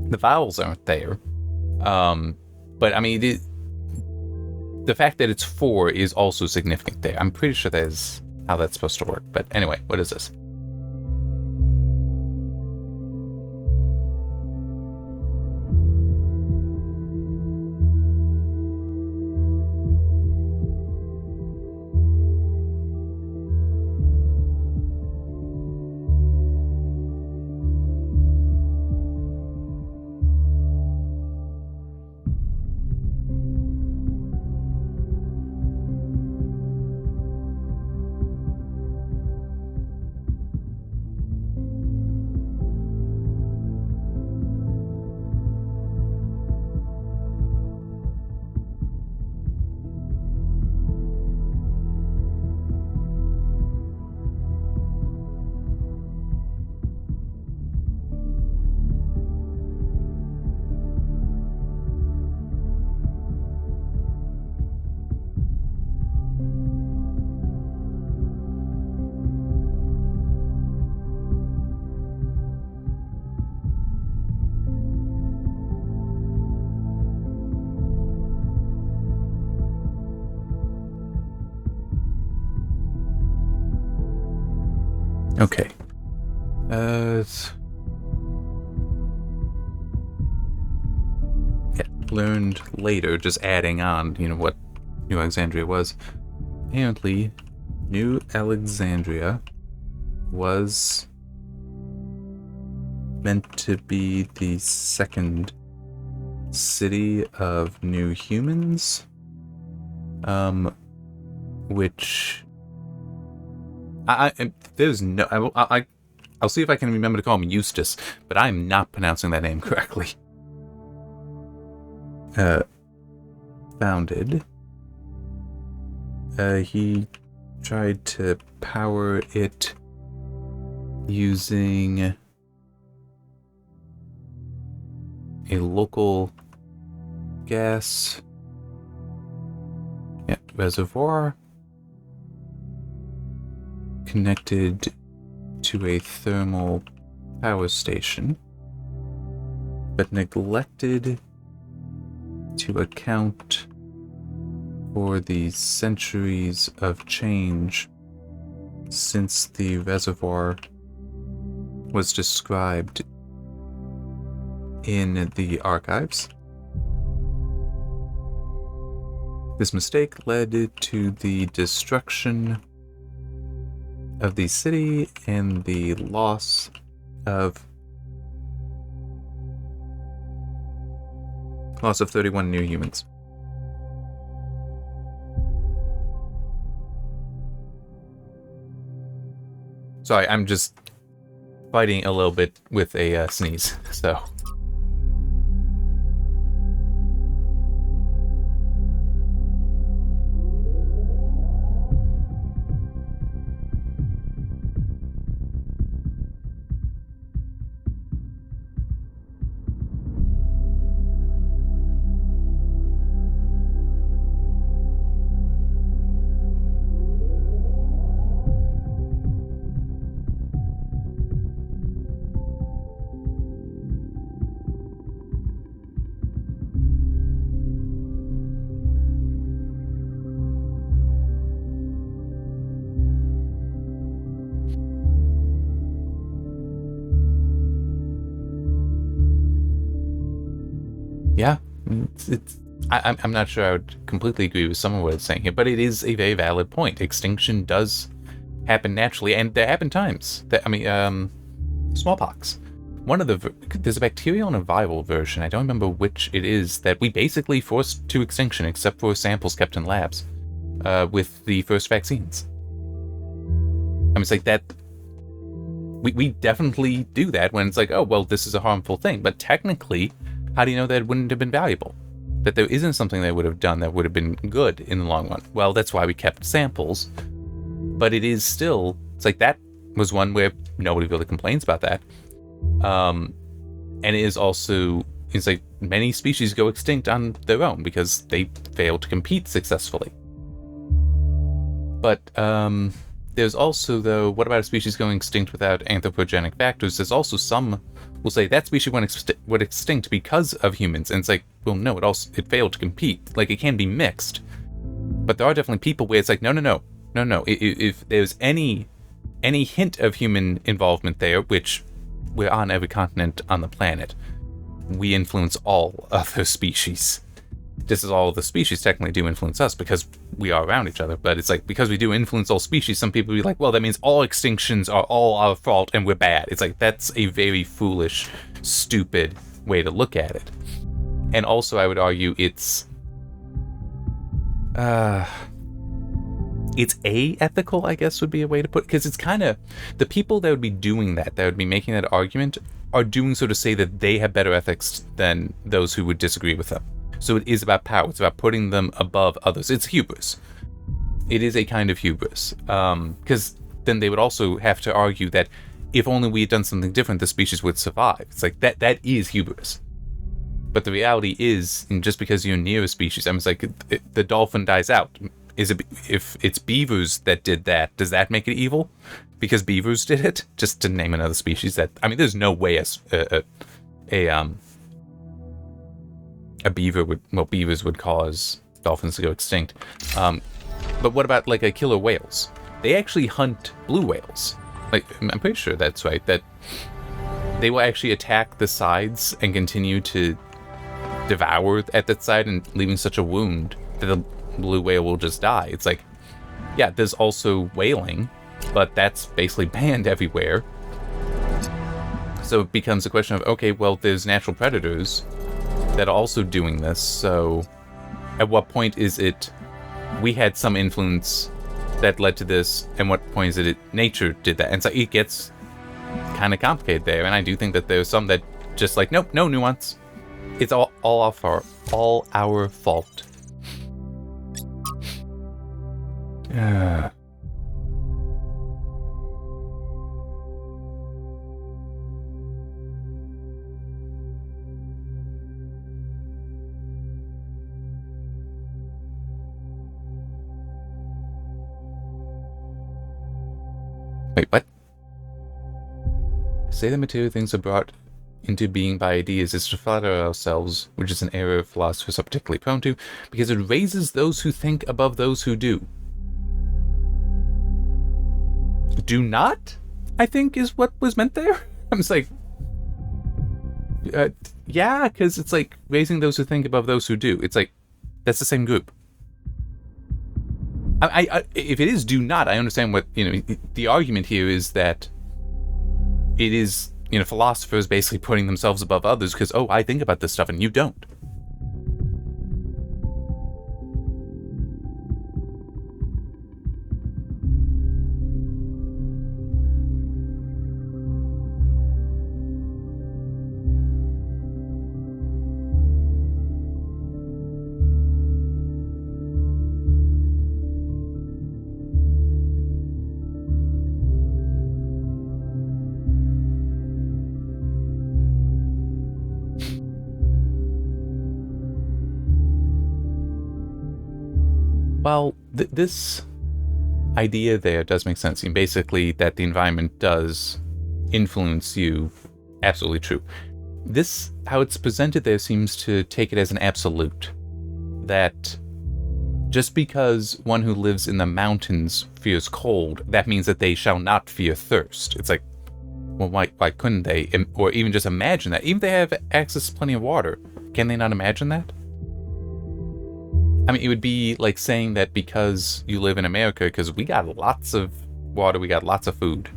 The vowels aren't there, but I mean, the fact that it's 4 is also significant there. I'm pretty sure that is how that's supposed to work. But anyway, what is this? Okay. Learned later, just adding on, you know, what New Alexandria was. Apparently, New Alexandria was meant to be the second city of new humans, which there's no, I'll see if I can remember to call him Eustace, but I'm not pronouncing that name correctly. Founded. He tried to power it using a local gas reservoir connected to a thermal power station, but neglected to account for the centuries of change since the reservoir was described in the archives. This mistake led to the destruction of the city and the loss of 31 new humans. Sorry, I'm just fighting a little bit with a sneeze, so. Yeah, I'm not sure I would completely agree with some of what it's saying here, but it is a very valid point. Extinction does happen naturally, and there happen times that, smallpox. There's a bacterial and a viral version, I don't remember which it is, that we basically forced to extinction except for samples kept in labs with the first vaccines. It's like that. We definitely do that when it's like, oh, well, this is a harmful thing. But technically, how do you know that it wouldn't have been valuable? That there isn't something they would have done that would have been good in the long run? Well, that's why we kept samples. But it is still, it's like that was one where nobody really complains about that. And it is also, it's like many species go extinct on their own because they fail to compete successfully. But there's also, though, what about a species going extinct without anthropogenic factors? There's also some will say that species went extinct because of humans. And it's like, well, no, it failed to compete. Like, it can be mixed. But there are definitely people where it's like, no. If there's any hint of human involvement there, which we're on every continent on the planet, we influence all other species. Just as all of the species technically do influence us because we are around each other. But it's like, because we do influence all species, some people be like, well, that means all extinctions are all our fault and we're bad. It's like, that's a very foolish, stupid way to look at it. And also, I would argue it's aethical, I guess would be a way to put it, because it's kind of, the people that would be doing that would be making that argument, are doing so to say that they have better ethics than those who would disagree with them. So it is about power. It's about putting them above others. It's hubris. It is a kind of hubris. Because then they would also have to argue that if only we had done something different, the species would survive. It's like, that is hubris. But the reality is, and just because you're near a species, it's like, the dolphin dies out. If it's beavers that did that, does that make it evil? Because beavers did it? Just to name another species that, there's no way beavers would cause dolphins to go extinct. But what about like a killer whales? They actually hunt blue whales. Like, I'm pretty sure that's right, that they will actually attack the sides and continue to devour at that side, and leaving such a wound that the blue whale will just die. It's like, yeah, there's also whaling, but that's basically banned everywhere. So it becomes a question of, okay, well, there's natural predators that are also doing this, so at what point is it we had some influence that led to this, and what point is it nature did that? And so it gets kind of complicated there, and I do think that there's some that just like, nope, no nuance. It's all our fault. Yeah. Wait, what? Say the material things are brought into being by ideas is to flatter ourselves, which is an error philosophers are particularly prone to, because it raises those who think above those who do. Do not, I think, is what was meant there. I'm just like, yeah, because it's like raising those who think above those who do. It's like, that's the same group. I if it is do not, I understand what, the argument here is that it is, philosophers basically putting themselves above others because, oh, I think about this stuff and you don't. Well, this idea there does make sense. Basically, that the environment does influence you. Absolutely true. This, how it's presented there, seems to take it as an absolute. That just because one who lives in the mountains fears cold, that means that they shall not fear thirst. It's like, well, why couldn't they? Or even just imagine that. Even if they have access to plenty of water, can they not imagine that? I mean, it would be like saying that because you live in America, because we got lots of water, we got lots of food,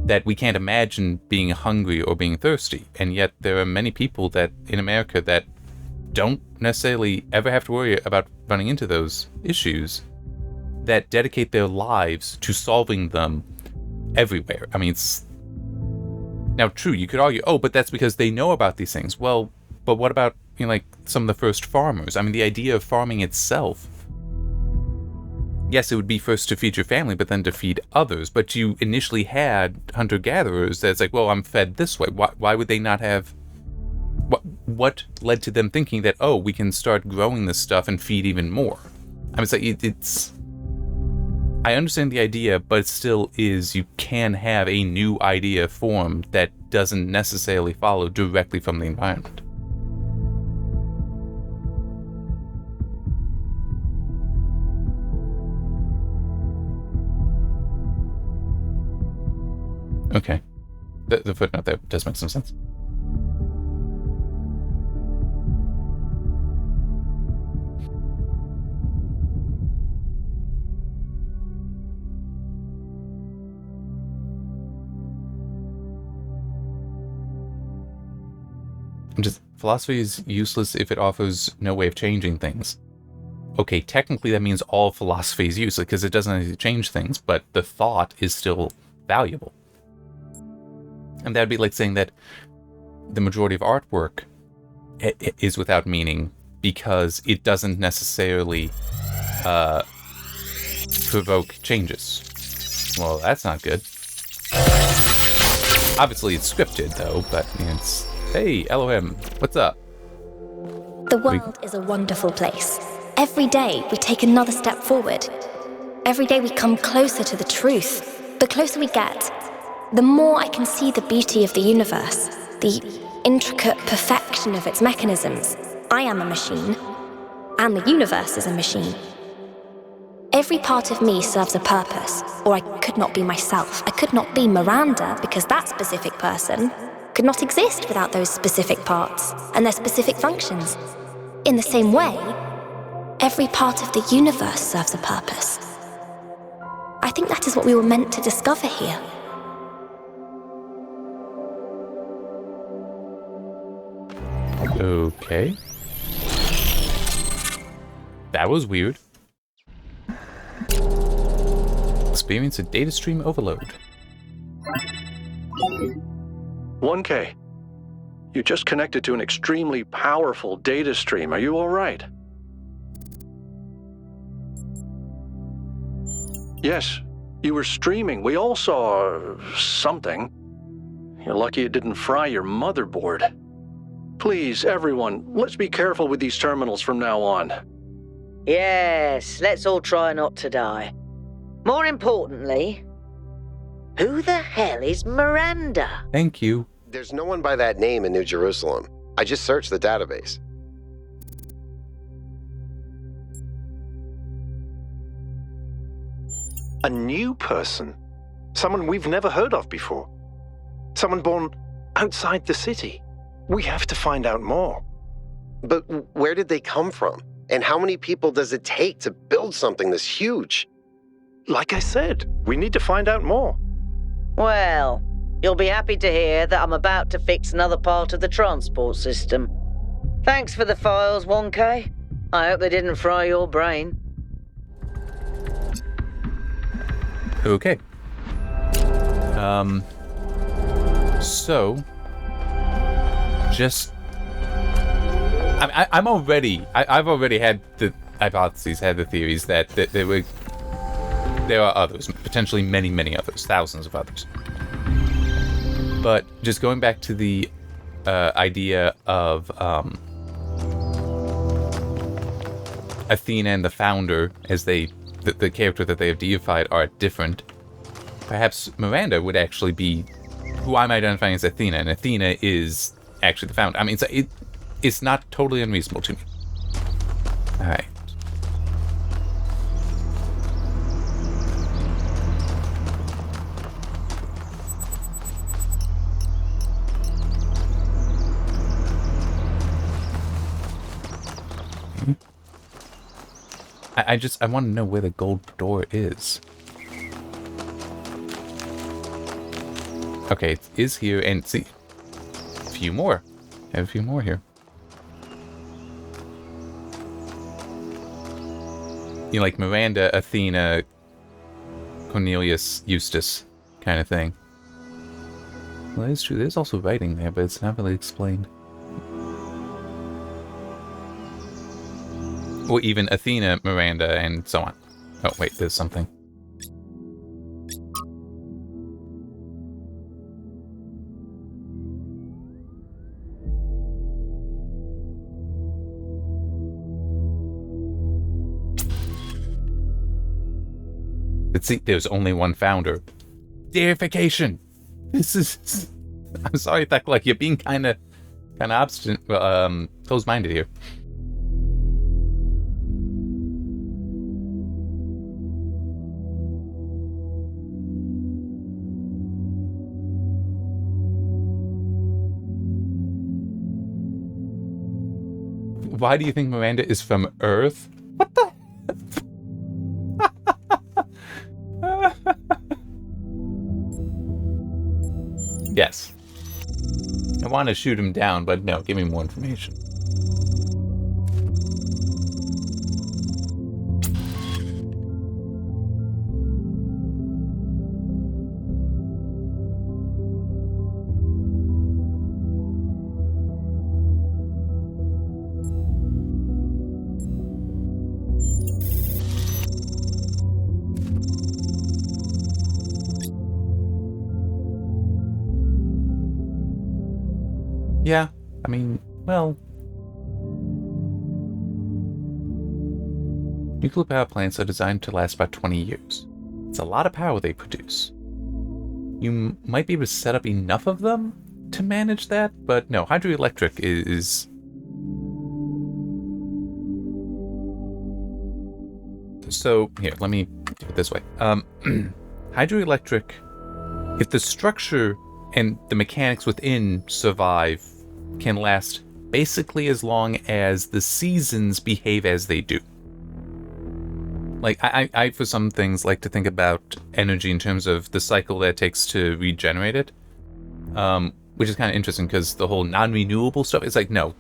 that we can't imagine being hungry or being thirsty. And yet there are many people that in America that don't necessarily ever have to worry about running into those issues, that dedicate their lives to solving them everywhere. I mean, it's now true, you could argue, oh, but that's because they know about these things. Well, but what about, like some of the first farmers? I mean, the idea of farming itself, yes, it would be first to feed your family, but then to feed others. But you initially had hunter-gatherers that's like, well, I'm fed this way. Why would they not have... What led to them thinking that, oh, we can start growing this stuff and feed even more? I mean, it's... I understand the idea, but it still is, you can have a new idea formed that doesn't necessarily follow directly from the environment. Okay. The footnote there does make some sense. Philosophy is useless if it offers no way of changing things. Okay, technically that means all philosophy is useless because it doesn't change things, but the thought is still valuable. And that would be like saying that the majority of artwork is without meaning because it doesn't necessarily provoke changes. Well, that's not good. Obviously it's scripted though, but it's... Hey, Elohim, what's up? The world is a wonderful place. Every day we take another step forward. Every day we come closer to the truth. The closer we get, the more I can see the beauty of the universe, the intricate perfection of its mechanisms. I am a machine, and the universe is a machine. Every part of me serves a purpose, or I could not be myself. I could not be Miranda, because that specific person could not exist without those specific parts and their specific functions. In the same way, every part of the universe serves a purpose. I think that is what we were meant to discover here. Okay. That was weird. Experience a data stream overload. 1K. You just connected to an extremely powerful data stream. Are you all right? Yes, you were streaming. We all saw something. You're lucky it didn't fry your motherboard. Please, everyone, let's be careful with these terminals from now on. Yes, let's all try not to die. More importantly, who the hell is Miranda? Thank you. There's no one by that name in New Jerusalem. I just searched the database. A new person? Someone we've never heard of before? Someone born outside the city? We have to find out more. But where did they come from? And how many people does it take to build something this huge? Like I said, we need to find out more. Well, you'll be happy to hear that I'm about to fix another part of the transport system. Thanks for the files, 1K. I hope they didn't fry your brain. Okay. So... just... I've already had the hypotheses, had the theories that there are others, potentially many, many others, thousands of others. But just going back to the idea of Athena and the Founder, as the character that they have deified are different, perhaps Miranda would actually be who I'm identifying as Athena, and Athena is actually the Founder. I mean, it's not totally unreasonable to me. All right. I want to know where the gold door is. Okay, it is here, and see, a few more. I have a few more here. You know, like Miranda, Athena, Cornelius, Eustace kind of thing. Well, that's true. There's also writing there, but it's not really explained. Or even Athena, Miranda, and so on. Oh, wait, there's something. But see, there's only one founder. Deification! This is... I'm sorry, Thekla, you're being kind of obstinate, close-minded here. Why do you think Miranda is from Earth? What the? Yes. I want to shoot him down, but no, give me more information. Yeah, I mean, well... Nuclear power plants are designed to last about 20 years. It's a lot of power they produce. You might be able to set up enough of them to manage that, but no, hydroelectric is... So, here, let me do it this way. Hydroelectric, if the structure and the mechanics within survive, can last basically as long as the seasons behave as they do. Like, I for some things, like to think about energy in terms of the cycle that it takes to regenerate it, which is kind of interesting because the whole non-renewable stuff, it's like, no,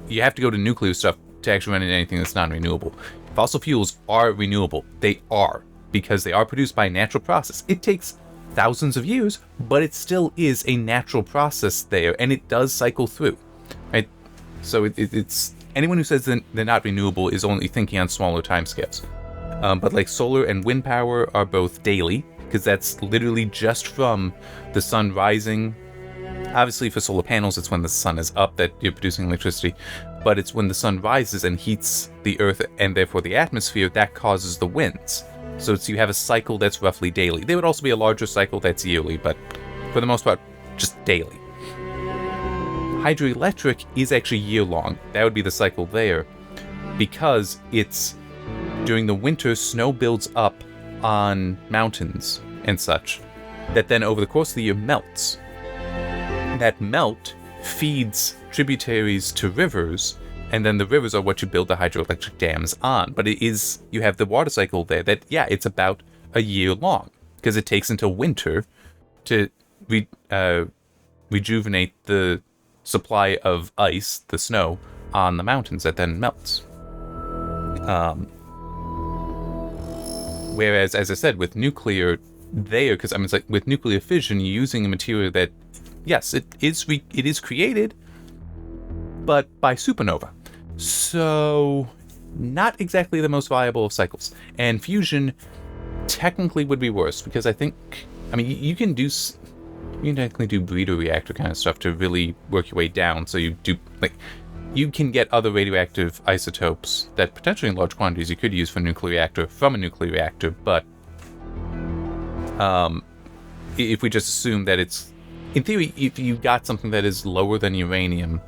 you have to go to nuclear stuff to actually run into anything that's non-renewable. Fossil fuels are renewable. They are, because they are produced by a natural process. It takes thousands of years, but it still is a natural process there, and it does cycle through, right? So it's anyone who says that they're not renewable is only thinking on smaller timescales. But like solar and wind power are both daily, because that's literally just from the sun rising. Obviously, for solar panels, it's when the sun is up that you're producing electricity, but it's when the sun rises and heats the earth and therefore the atmosphere that causes the winds. So you have a cycle that's roughly daily. There would also be a larger cycle that's yearly, but for the most part, just daily. Hydroelectric is actually year-long. That would be the cycle there, because it's during the winter, snow builds up on mountains and such, that then over the course of the year melts. That melt feeds tributaries to rivers, and then the rivers are what you build the hydroelectric dams on. But it is, you have the water cycle there that, yeah, it's about a year long, because it takes until winter to rejuvenate the supply of ice, the snow, on the mountains that then melts. Whereas, as I said, with nuclear there, because I mean, it's like with nuclear fission, you're using a material that, yes, it is created, but by supernova. So, not exactly the most viable of cycles. And fusion technically would be worse, because I think, I mean, you can technically do breeder reactor kind of stuff to really work your way down. So you do, like, you can get other radioactive isotopes that potentially in large quantities you could use for a nuclear reactor from a nuclear reactor, but if we just assume that it's, in theory, if you got something that is lower than uranium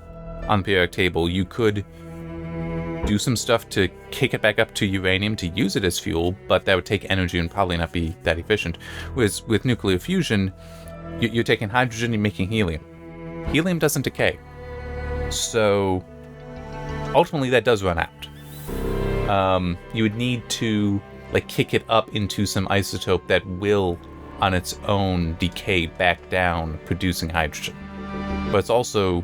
on the periodic table, you could do some stuff to kick it back up to uranium to use it as fuel, but that would take energy and probably not be that efficient. Whereas with nuclear fusion, you're taking hydrogen and making helium. Helium doesn't decay. So ultimately that does run out. you would need to like kick it up into some isotope that will on its own decay back down, producing hydrogen. But it's also,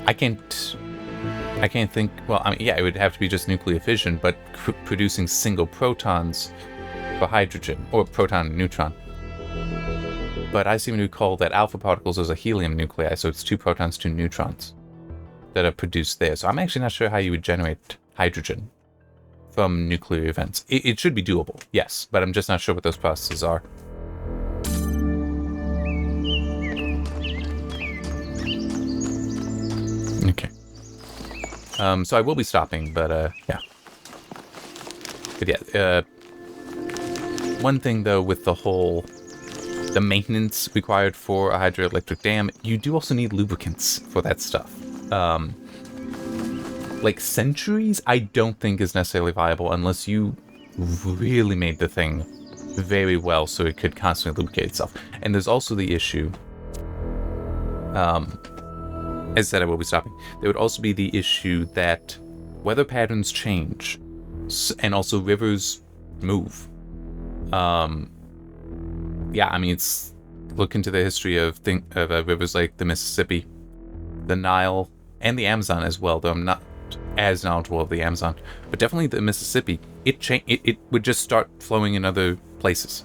I can't think, well, I mean, yeah, it would have to be just nuclear fission, but producing single protons for hydrogen, or proton and neutron. But I seem to recall that alpha particles is a helium nuclei, so it's 2 protons, 2 neutrons that are produced there. So I'm actually not sure how you would generate hydrogen from nuclear events. It should be doable, yes, but I'm just not sure what those processes are. Okay. So I will be stopping, but yeah. But yeah, one thing though with the maintenance required for a hydroelectric dam, you do also need lubricants for that stuff. Like centuries, I don't think is necessarily viable unless you really made the thing very well so it could constantly lubricate itself. And there's also the issue, as I said, I will be stopping. There would also be the issue that weather patterns change, and also rivers move. Yeah, I mean, look into the history of rivers like the Mississippi, the Nile, and the Amazon as well, though I'm not as knowledgeable of the Amazon. But definitely the Mississippi, it would just start flowing in other places.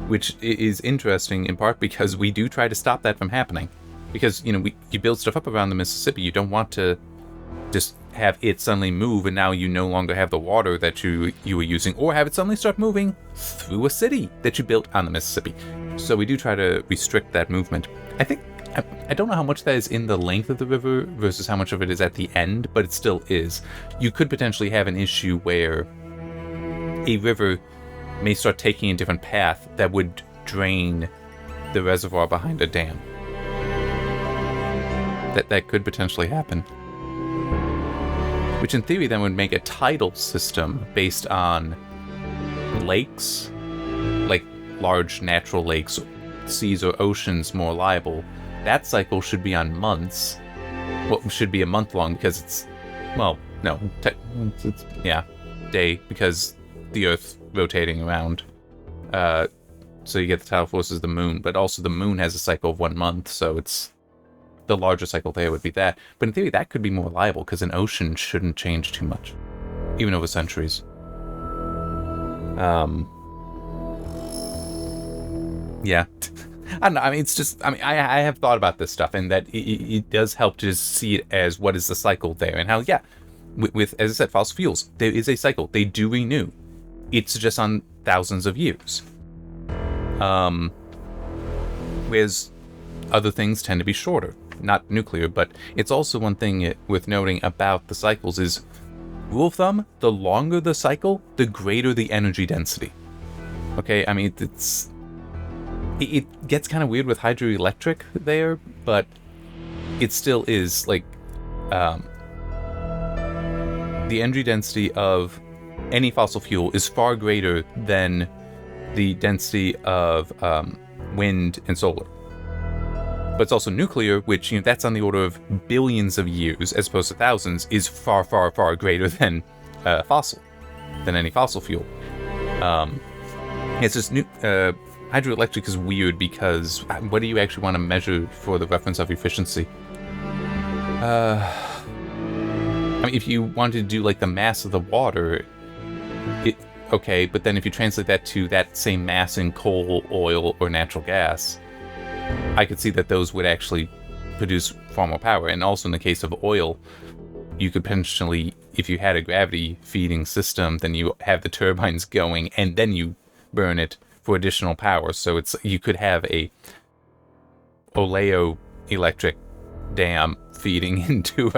Which is interesting in part because we do try to stop that from happening. Because, you know, you build stuff up around the Mississippi, you don't want to just have it suddenly move and now you no longer have the water that you were using, or have it suddenly start moving through a city that you built on the Mississippi. So we do try to restrict that movement. I think, I don't know how much that is in the length of the river versus how much of it is at the end, but it still is. You could potentially have an issue where a river may start taking a different path that would drain the reservoir behind a dam. That could potentially happen. Which in theory then would make a tidal system based on lakes, like large natural lakes, seas or oceans more liable. That cycle should be on months. Well, should be a month long because it's, well, no, it's yeah, day, because the Earth rotating around. So you get the tidal forces of the moon, but also the moon has a cycle of 1 month, so it's the larger cycle there would be that. But in theory, that could be more reliable because an ocean shouldn't change too much, even over centuries. Yeah. I don't know. I mean, it's just, I mean, I have thought about this stuff, and that it does help to just see it as what is the cycle there, and how, yeah, with as I said, fossil fuels, there is a cycle. They do renew. It's just on thousands of years. Whereas other things tend to be shorter. Not nuclear, but it's also one thing worth noting about the cycles is, rule of thumb, the longer the cycle, the greater the energy density. Okay, I mean, it gets kind of weird with hydroelectric there, but it still is, like, the energy density of any fossil fuel is far greater than the density of wind and solar. But it's also nuclear, which, you know, that's on the order of billions of years as opposed to thousands, is far, far, far greater than than any fossil fuel. It's just hydroelectric is weird because what do you actually want to measure for the reference of efficiency? I mean, if you wanted to do like the mass of the water, okay, but then if you translate that to that same mass in coal, oil, or natural gas, I could see that those would actually produce far more power. And also in the case of oil, you could potentially, if you had a gravity feeding system, then you have the turbines going and then you burn it for additional power. So you could have a oleoelectric dam feeding into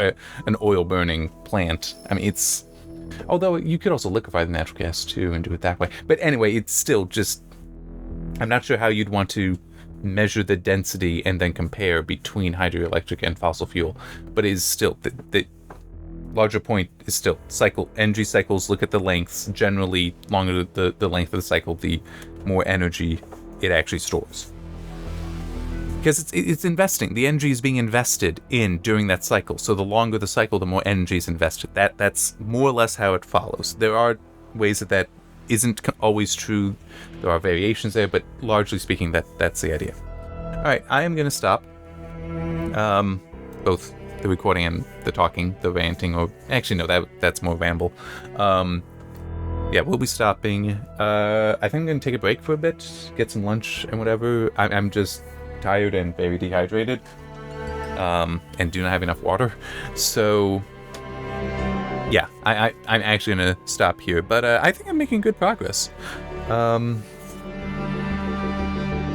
an oil burning plant. I mean, although you could also liquefy the natural gas too and do it that way. But anyway, it's still just, I'm not sure how you'd want to measure the density and then compare between hydroelectric and fossil fuel. But it is still, the larger point is still energy cycles, look at the lengths. Generally, longer the length of the cycle, the more energy it actually stores. Because it's investing. The energy is being invested in during that cycle. So the longer the cycle, the more energy is invested. That's more or less how it follows. There are ways that isn't always true. There are variations there, but largely speaking, that's the idea. All right, I am going to stop. Both the recording and the talking, the ranting, or actually no, that's more ramble. Yeah, we'll be stopping. I think I'm going to take a break for a bit, get some lunch and whatever. I'm just tired and very dehydrated, and do not have enough water. So yeah, I'm actually going to stop here, but I think I'm making good progress.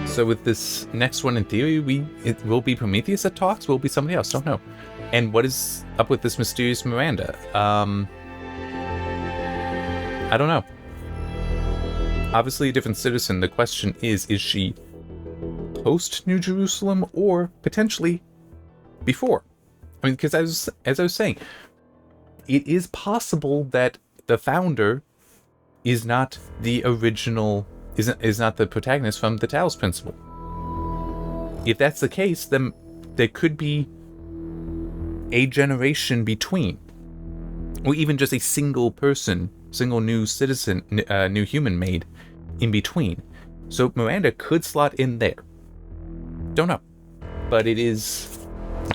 So with this next one, in theory, it will be Prometheus that talks, will be somebody else, don't know. And what is up with this mysterious Miranda? I don't know. Obviously a different citizen. The question is she post New Jerusalem or potentially before? I mean, because as I was saying, it is possible that the founder is not the original, is not the protagonist from the Talos Principle. If that's the case, then there could be a generation between, or even just a single person, single new citizen, new human made in between. So Miranda could slot in there. Don't know. But it is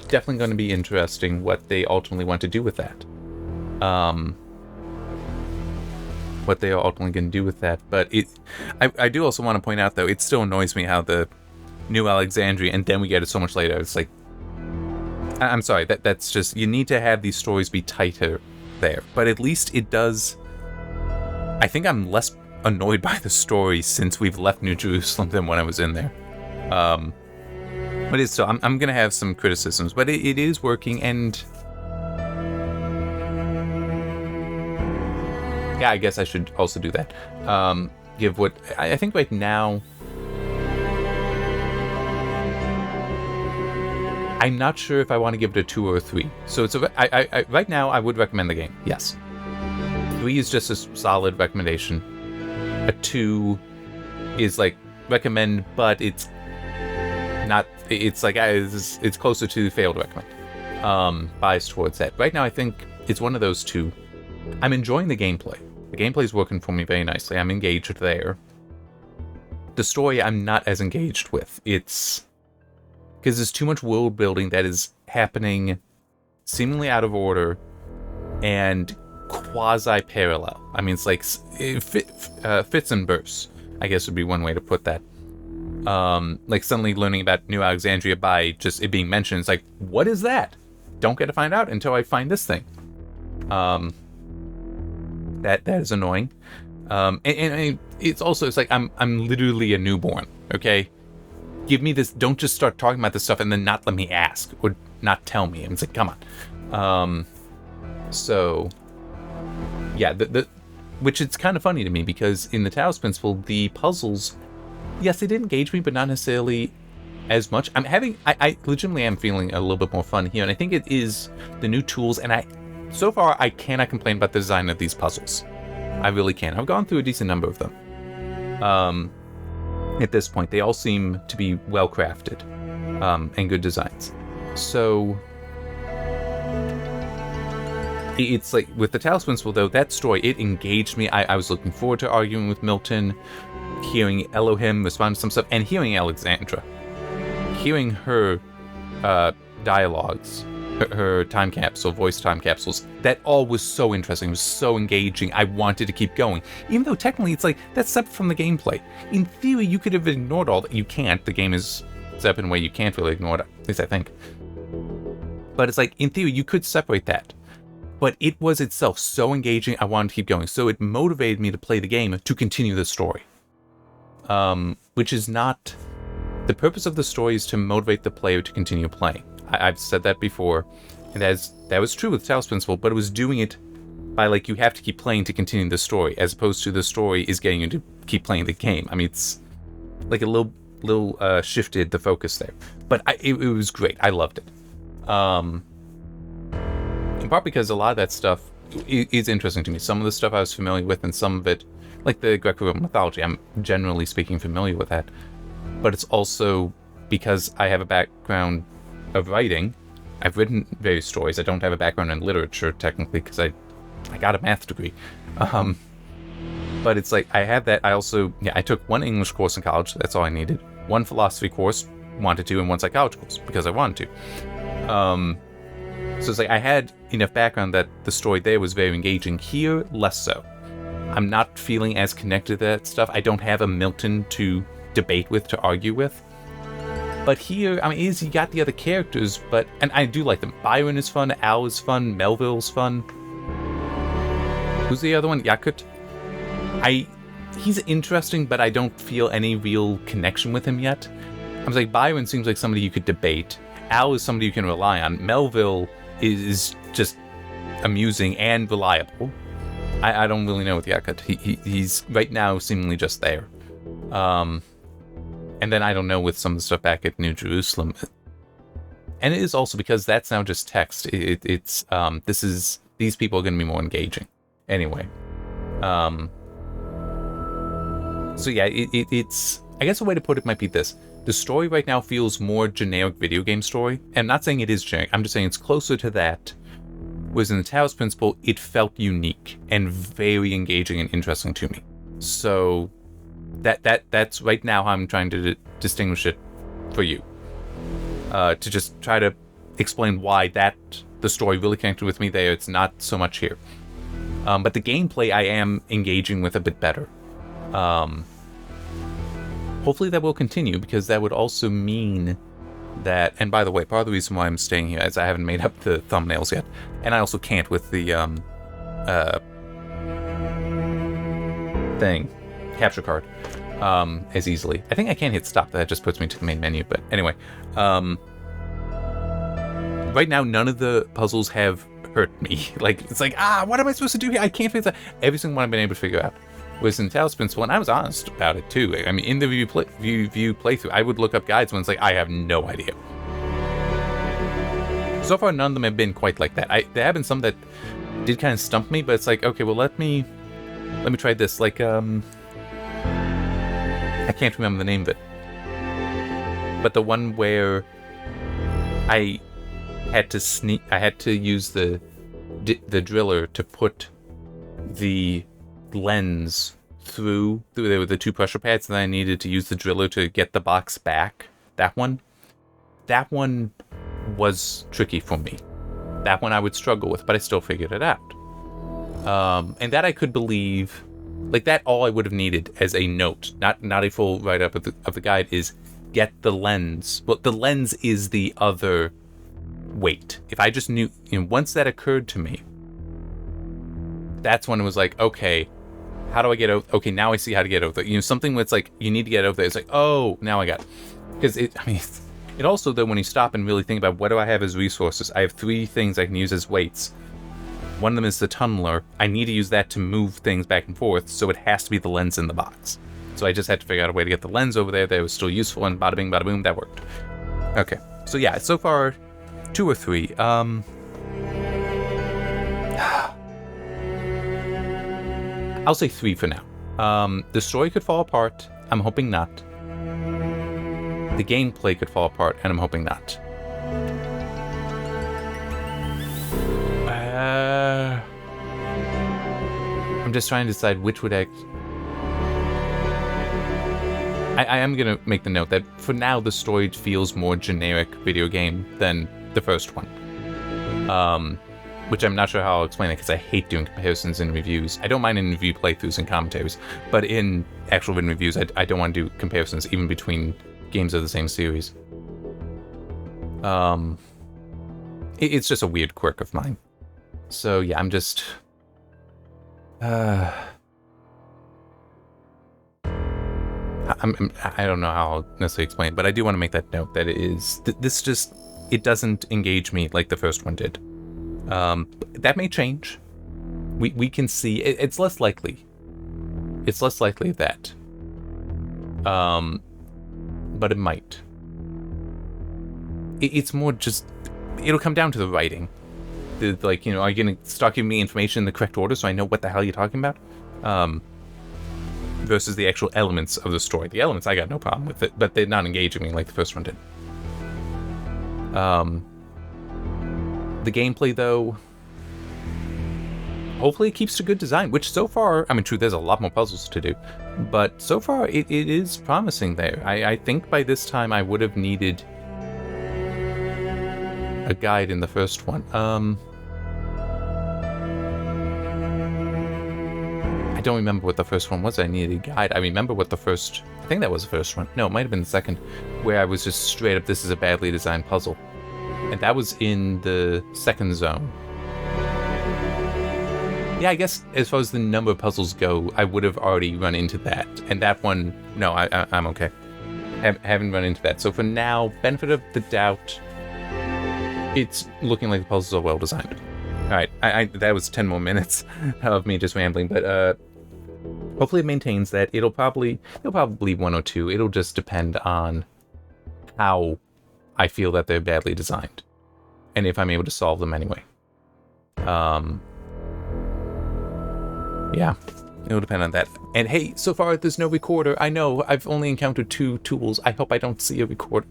definitely going to be interesting what they ultimately want to do with that. What they are ultimately going to do with that. But I do also want to point out, though, it still annoys me how the New Alexandria, and then we get it so much later. It's like, I'm sorry, that's just, you need to have these stories be tighter there. But at least it does, I think I'm less annoyed by the story since we've left New Jerusalem than when I was in there. But it's still, I'm going to have some criticisms, but it is working, and yeah, I guess I should also do that. Give what, I think right now, I'm not sure if I want to give it a 2 or a 3. So it's right now, I would recommend the game. Yes. 3 is just a solid recommendation. A 2 is like recommend, but it's not. It's like it's closer to failed recommend. Biased towards that. Right now, I think it's one of those two. I'm enjoying the gameplay. The gameplay is working for me very nicely. I'm engaged there. The story, I'm not as engaged with. It's because there's too much world building that is happening seemingly out of order and quasi-parallel. I mean, it's like fits and bursts, I guess would be one way to put that. Like suddenly learning about New Alexandria by just it being mentioned. It's like, what is that? Don't get to find out until I find this thing. That is annoying. And it's also, it's like I'm literally a newborn, okay? Give me this, don't just start talking about this stuff and then not let me ask or not tell me. And it's like, come on. So yeah, which it's kind of funny to me because in the Talos Principle, the puzzles, yes, they did engage me, but not necessarily as much. I legitimately am feeling a little bit more fun here, and I think it is the new tools, and so far I cannot complain about the design of these puzzles. I really can. I've gone through a decent number of them. At this point, they all seem to be well crafted, and good designs. So it's like with the Talos Principle, though, that story, it engaged me. I was looking forward to arguing with Milton, hearing Elohim respond to some stuff, and hearing Alexandra, hearing her dialogues, her time capsule, voice time capsules. That all was so interesting. It was so engaging. I wanted to keep going, even though technically it's like that's separate from the gameplay. In theory, you could have ignored all that. You can't. The game is set up in a way you can't really ignore it, at least I think. But it's like in theory, you could separate that. But it was itself so engaging, I wanted to keep going. So it motivated me to play the game to continue the story. Which is not... The purpose of the story is to motivate the player to continue playing. I've said that before, and that was true with Talos Principle, but it was doing it by, like, you have to keep playing to continue the story, as opposed to the story is getting you to keep playing the game. I mean, it's like a little shifted the focus there. But it was great. I loved it. In part because a lot of that stuff is interesting to me. Some of the stuff I was familiar with, and some of it, like the Greco-Roman mythology, I'm generally speaking familiar with that. But it's also because I have a background of writing. I've written various stories. I don't have a background in literature, technically, because I got a math degree. But it's like, I have that. I took one English course in college. That's all I needed. One philosophy course, wanted to, and one psychology course, because I wanted to. So it's like, I had enough background that the story there was very engaging. Here, less so. I'm not feeling as connected to that stuff. I don't have a Milton to debate with, to argue with. But here, I mean, you got the other characters, and I do like them. Byron is fun, Al is fun, Melville's fun. Who's the other one? Yakut? He's interesting, but I don't feel any real connection with him yet. I was like, Byron seems like somebody you could debate. Al is somebody you can rely on. Melville is just amusing and reliable. I don't really know with Yakut. He's right now seemingly just there. And then I don't know with some of the stuff back at New Jerusalem. And it is also because that's now just text. These people are going to be more engaging. Anyway. So yeah, it's... I guess a way to put it might be this. The story right now feels more generic video game story. And I'm not saying it is generic. I'm just saying it's closer to that. Whereas in the Talos Principle, it felt unique and very engaging and interesting to me. So that's right now how I'm trying to distinguish it for you. To just try to explain why the story really connected with me there. It's not so much here. But the gameplay I am engaging with a bit better. Hopefully that will continue, because that would also mean that, and by the way, part of the reason why I'm staying here is I haven't made up the thumbnails yet, and I also can't with the capture card, as easily. I think I can hit stop, that just puts me to the main menu, but anyway. Right now, none of the puzzles have hurt me. Like, it's like, what am I supposed to do here? I can't figure that. Every single one I've been able to figure out. Was in Talos Principle, and I was honest about it too. I mean, in the view playthrough, I would look up guides when it's like, I have no idea. So far, none of them have been quite like that. There have been some that did kind of stump me, but it's like, okay, well, let me try this. Like, I can't remember the name of it, but the one where I had to use the driller to put the lens through there were the two pressure pads, and I needed to use the driller to get the box back. That one was tricky for me. That one I would struggle with, but I still figured it out. And that I could believe, like that, all I would have needed as a note, not a full write-up of the guide, is get the lens. Well, the lens is the other weight. If I just knew, once that occurred to me, that's when it was like, okay, how do I get over? Okay, now I see how to get over there. Something that's like, you need to get over there. It's like, oh, now I got it. Because it also, though, when you stop and really think about what do I have as resources, I have 3 things I can use as weights. One of them is the tunneler. I need to use that to move things back and forth, so it has to be the lens in the box. So I just had to figure out a way to get the lens over there that was still useful, and bada bing, bada boom, that worked. Okay, so yeah, so far, 2 or 3. I'll say 3 for now. The story could fall apart. I'm hoping not. The gameplay could fall apart, and I'm hoping not. I'm just trying to decide which would I am going to make the note that for now the story feels more generic video game than the first one. Which I'm not sure how I'll explain it, because I hate doing comparisons in reviews. I don't mind in review playthroughs and commentaries, but in actual written reviews, I don't want to do comparisons even between games of the same series. It's just a weird quirk of mine. So yeah, I'm just... I don't know how I'll necessarily explain it, but I do want to make that note that it doesn't engage me like the first one did. That may change. We can see it's less likely. It's less likely of that. But it might. It's more just, it'll come down to the writing. Are you going to start giving me information in the correct order so I know what the hell you're talking about? versus the actual elements of the story. The elements, I got no problem with it, but they're not engaging me like the first one did. The gameplay, though, hopefully it keeps to good design, which so far, I mean, true, there's a lot more puzzles to do, but so far it is promising there. I think by this time I would have needed a guide in the first one. I don't remember what the first one was. I needed a guide. I remember what I think that was the first one. No, it might have been the second, where I was just straight up, this is a badly designed puzzle. And that was in the second zone. Yeah, I guess as far as the number of puzzles go, I would have already run into that. And that one, no, I'm okay. Haven't run into that. So for now, benefit of the doubt, it's looking like the puzzles are well designed. Alright, that was 10 more minutes of me just rambling, but hopefully it maintains that. It'll probably 1 or 2. It'll just depend on how I feel that they're badly designed, and if I'm able to solve them anyway. Yeah, it'll depend on that. And hey, so far there's no recorder. I know, I've only encountered 2 tools. I hope I don't see a recorder.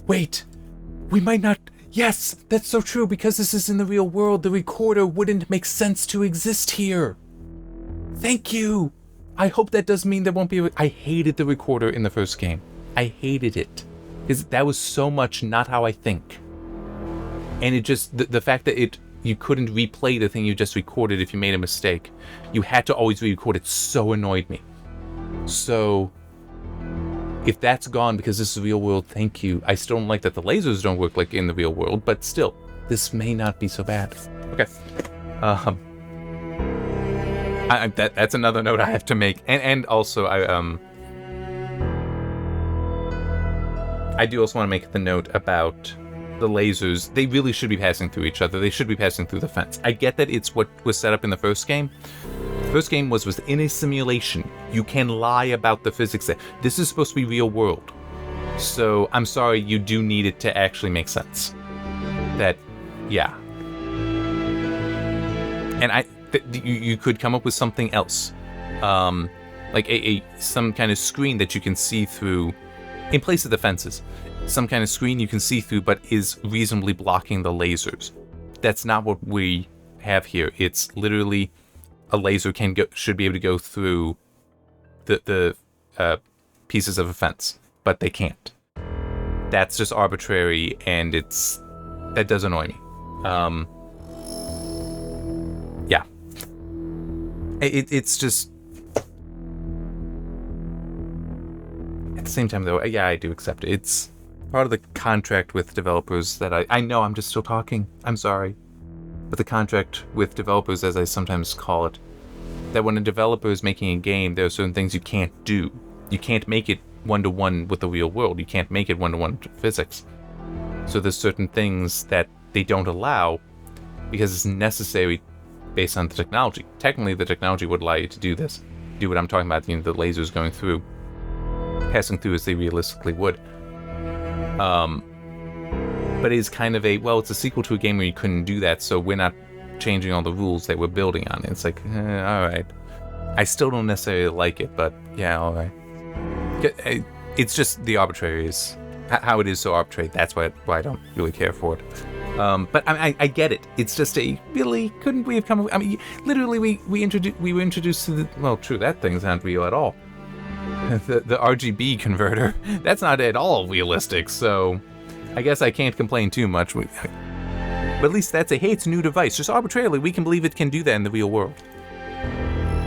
Wait, we might not... Yes, that's so true, because this is in the real world. The recorder wouldn't make sense to exist here. Thank you. I hope that does mean there won't be I hated the recorder in the first game. I hated it. Because that was so much not how I think. And it just, the fact that you couldn't replay the thing you just recorded if you made a mistake. You had to always re-record it. So annoyed me. So, if that's gone because this is the real world, thank you. I still don't like that the lasers don't work like in the real world, but still, this may not be so bad. Okay. That's another note I have to make. And also, I do also want to make the note about the lasers. They really should be passing through each other. They should be passing through the fence. I get that it's what was set up in the first game. The first game was within a simulation. You can lie about the physics there. This is supposed to be real world. So, I'm sorry, you do need it to actually make sense. That, yeah. And you could come up with something else. Like some kind of screen that you can see through in place of the fences. Some kind of screen you can see through, but is reasonably blocking the lasers. That's not what we have here. It's literally a laser should be able to go through the pieces of a fence, but they can't. That's just arbitrary, and that does annoy me. Yeah. It's just... At the same time, though, yeah, I do accept it. It's part of the contract with developers that I know I'm just still talking. I'm sorry. But the contract with developers, as I sometimes call it, that when a developer is making a game, there are certain things you can't do. You can't make it one-to-one with the real world. You can't make it one-to-one to physics. So there's certain things that they don't allow because it's necessary based on the technology. Technically, the technology would allow you to do this. Do what I'm talking about, the lasers going through, passing through as they realistically would. But it is kind of it's a sequel to a game where you couldn't do that, so we're not changing all the rules that we're building on. It's like, alright. I still don't necessarily like it, but yeah, alright. It's just the arbitrary is how it is so arbitrary. That's why I don't really care for it. But I get it. It's just couldn't we have come up, literally we were introduced to true, that thing's not real at all. The RGB converter, that's not at all realistic, so I guess I can't complain too much. But at least that's it's a new device. Just arbitrarily, we can believe it can do that in the real world.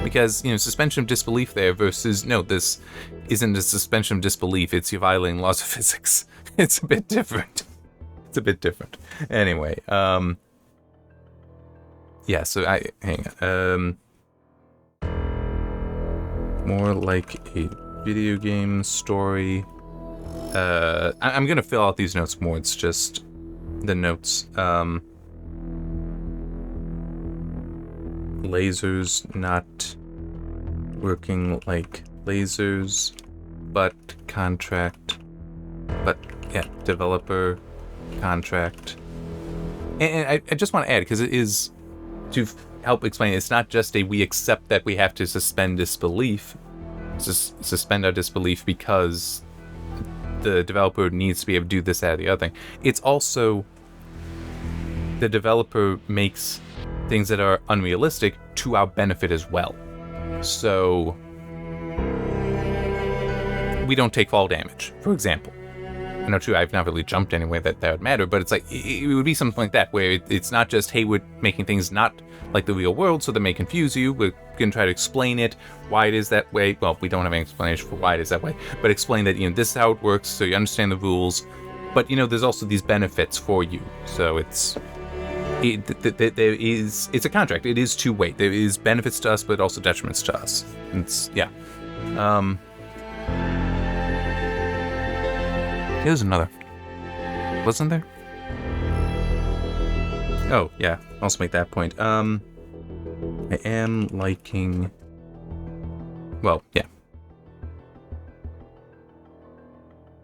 Because, suspension of disbelief there versus, no, this isn't a suspension of disbelief, it's you violating laws of physics. It's a bit different. Anyway, yeah, so hang on. More like a video game story. I'm gonna fill out these notes more. It's just the notes. Lasers not working like lasers, but contract. But yeah, developer contract. And I just want to add, because it is to help explain, it's not just we accept that we have to suspend disbelief. suspend our disbelief because the developer needs to be able to do this, that, or the other thing. It's also the developer makes things that are unrealistic to our benefit as well. So we don't take fall damage, for example. I know, true, I've not really jumped anywhere that would matter, but it's like, it would be something like that, where it's not just, hey, we're making things not like the real world, so they may confuse you. We're going to try to explain it, why it is that way. Well, we don't have any explanation for why it is that way, but explain that, this is how it works, so you understand the rules. But, there's also these benefits for you. So it's a contract. It is two-way. There is benefits to us, but also detriments to us. Yeah. Here's another. Wasn't there? Oh, yeah. I'll also make that point. I am liking... Well, yeah.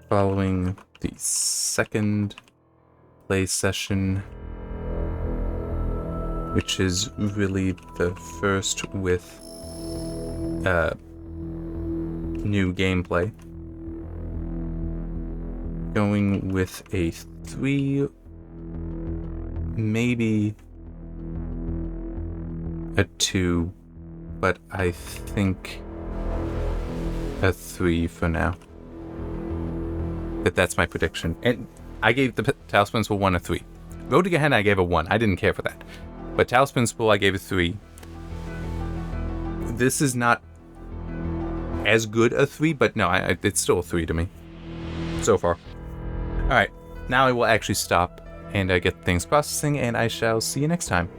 Following the second play session, which is really the first with new gameplay. Going with a 3, maybe a 2, but I think a 3 for now. But that's my prediction. And I gave the Talos Principle 1 a 3. Road to Gehenna I gave a 1. I didn't care for that. But Talos Principle I gave a 3. This is not as good a 3, but no, it's still a 3 to me. So far. Alright, now I will actually stop and get things processing, and I shall see you next time.